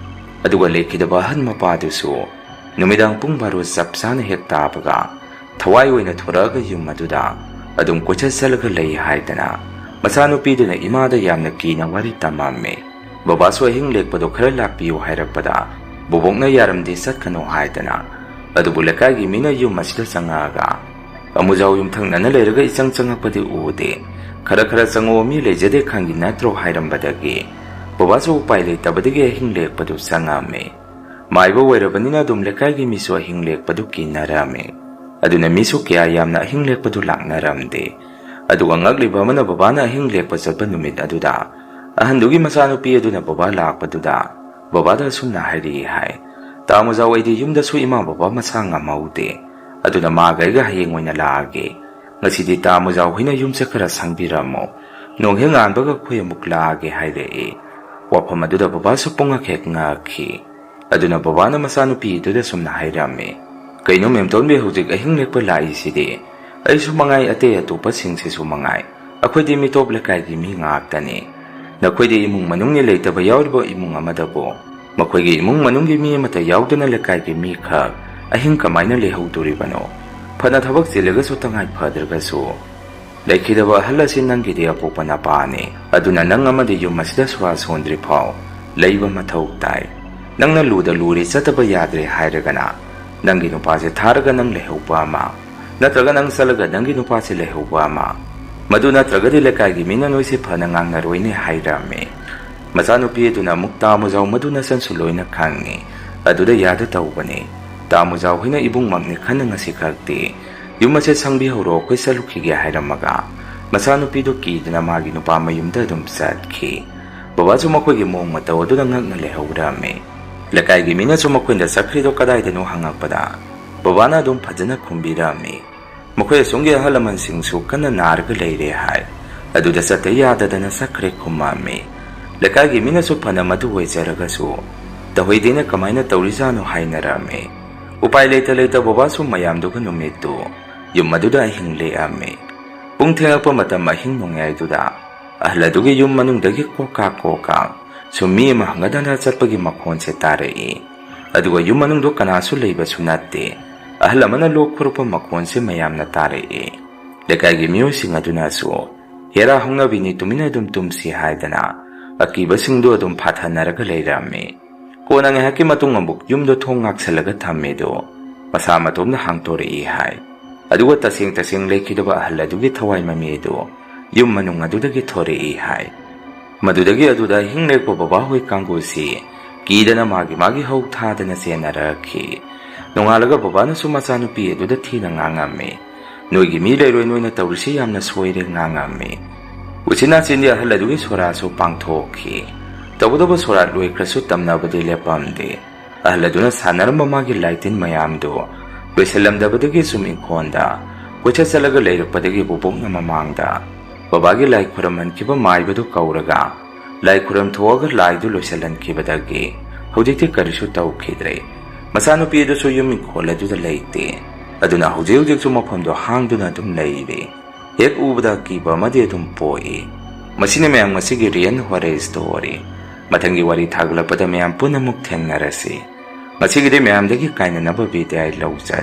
Aduga lekhidaba han mapadusu numidang pung baro sapsana hekta apaga thawai oina thoraga yum aduda adum kocha salaga lei haidana masanupi duna imada yamna kina wari tamamme. Babasu ahing lekpado khara lakpiu hairakpada bobokna yaramdi satkano haidana. Adubu lekagi mina yum masida sangaga amujau yum thangnana leiraga isang changakpadi ude khara khara chango mi lejade khangi natro hairambadagi babasu upai leitabadagi ahing lekpadu sangame. Maiba wairabanina dum lekagi misu ahing lekpadu kinarame. Aduna misu kya yamna ahing lekpadu laknaramde. Aduga ngagliba mana babana ahing lekpa chatpa numit aduda ahandugi masanupi aduna baba lakpaduda babada sumna hairi hai. Tamujau aidi yumda su ima baba masanga maude aduna magaiga hayeng oina laage ngasidi tamujau hina yumse khara sangbiramo nonghe nganbaga khoi amuk laage haire wafam aduda baba su punga khek ngakhi aduna baba na masanupi duda sumna hairame kaino memtonbe hujik ahing lekpa lai sidi ai su mangai ate atupa singse su mangai akhodi mitop lekai gi mi ngaktani nakhodi imung manung ni leitaba yawriba imung amadabo makhoi imung manunggi mi mata yaudana lekai gi mi khak ahing kamaina lehautoribano phana thabak chilaga su tangai phadraga su lekhidaba halasin nangi de apopana pane aduna nang amadi yum masida swa sondri phau leiba mathau tai nangna luda luri chataba yadre hairagana nangi nupa se tharaga nang lehaupa ma natraga nang salaga nangi nupa se lehaupa ma madu natraga de lekai gi mina noise phana ngangna roine hairame masanupi aduna mukta mujau maduna sansuloina khangi aduda yadu taubane tamujau hina ibung magni khana ngasi khakti yumase sangbi horo khoi salukhi hairamaga masanupi do ki dana magi nupa mayumda dum satki baba chu makhoi gi mong mata aduna ngakna lehaurame lekai gi mina chu makhoi da sakri do kadai denu hangakpada baba na dum phajana khumbirame makhoi sungge halaman singsu kana narga leire hai aduda sataya dadana sakre khumame lekai gi mina su phana madu hoijaraga su dahoidina kamaina taurizano hainarame upai leita baba su mayam duga numitu yum maduda hingle ame pung thengakpa matam ahing nongai duda ahla dugi yum manung dagi koka sumi ma hangadana chatpagi makhon se tarei aduga yum manung do kana su leiba sunatte ahla mana lokhurupa makhon se mayam na tarei lekai gi miu singa duna su hera hunga bini tumina dum tumsi haidana akiba singdo dum phathanaraga leirame konang haki matung amuk yumdo thong ngaksalaga thammedo masa matomna hangtorei hai aduga tasing lekhidaba ahaladugi thawai mamedo yum manung adudagi thorei hai madudagi aduda hinglekpo baba hoi kanggusi kidana magi hau thadana senarakhi nongalaga baba na sumasanupi aduda thina ngangame noigi mi leiroi noina tawrisi yamna soire ngangame uchina chindi ahaladugi soraso pangthokhi tawdaba sorat loi krasu tamnabadi lepamde ahladuna sanaramba magi laitin mayamdo loisalamdabadagi sum inkhonda kocha salaga leirakpadagi bubokna mamangda babagi lai khuraman kiba maibadu kauraga lai khuram thoga laidu loisalankhibadagi hojikti karisu tawkhidre masanupi du su yum inkholaduda leite aduna hojik su mafamdo hangduna dum leire hek ubada kiba madi dum poi masine mayang masigi rian hore story matangi wari thaglapada mayam punamuk thengnarasi masigide mayam dagi kaina naba bidai lawja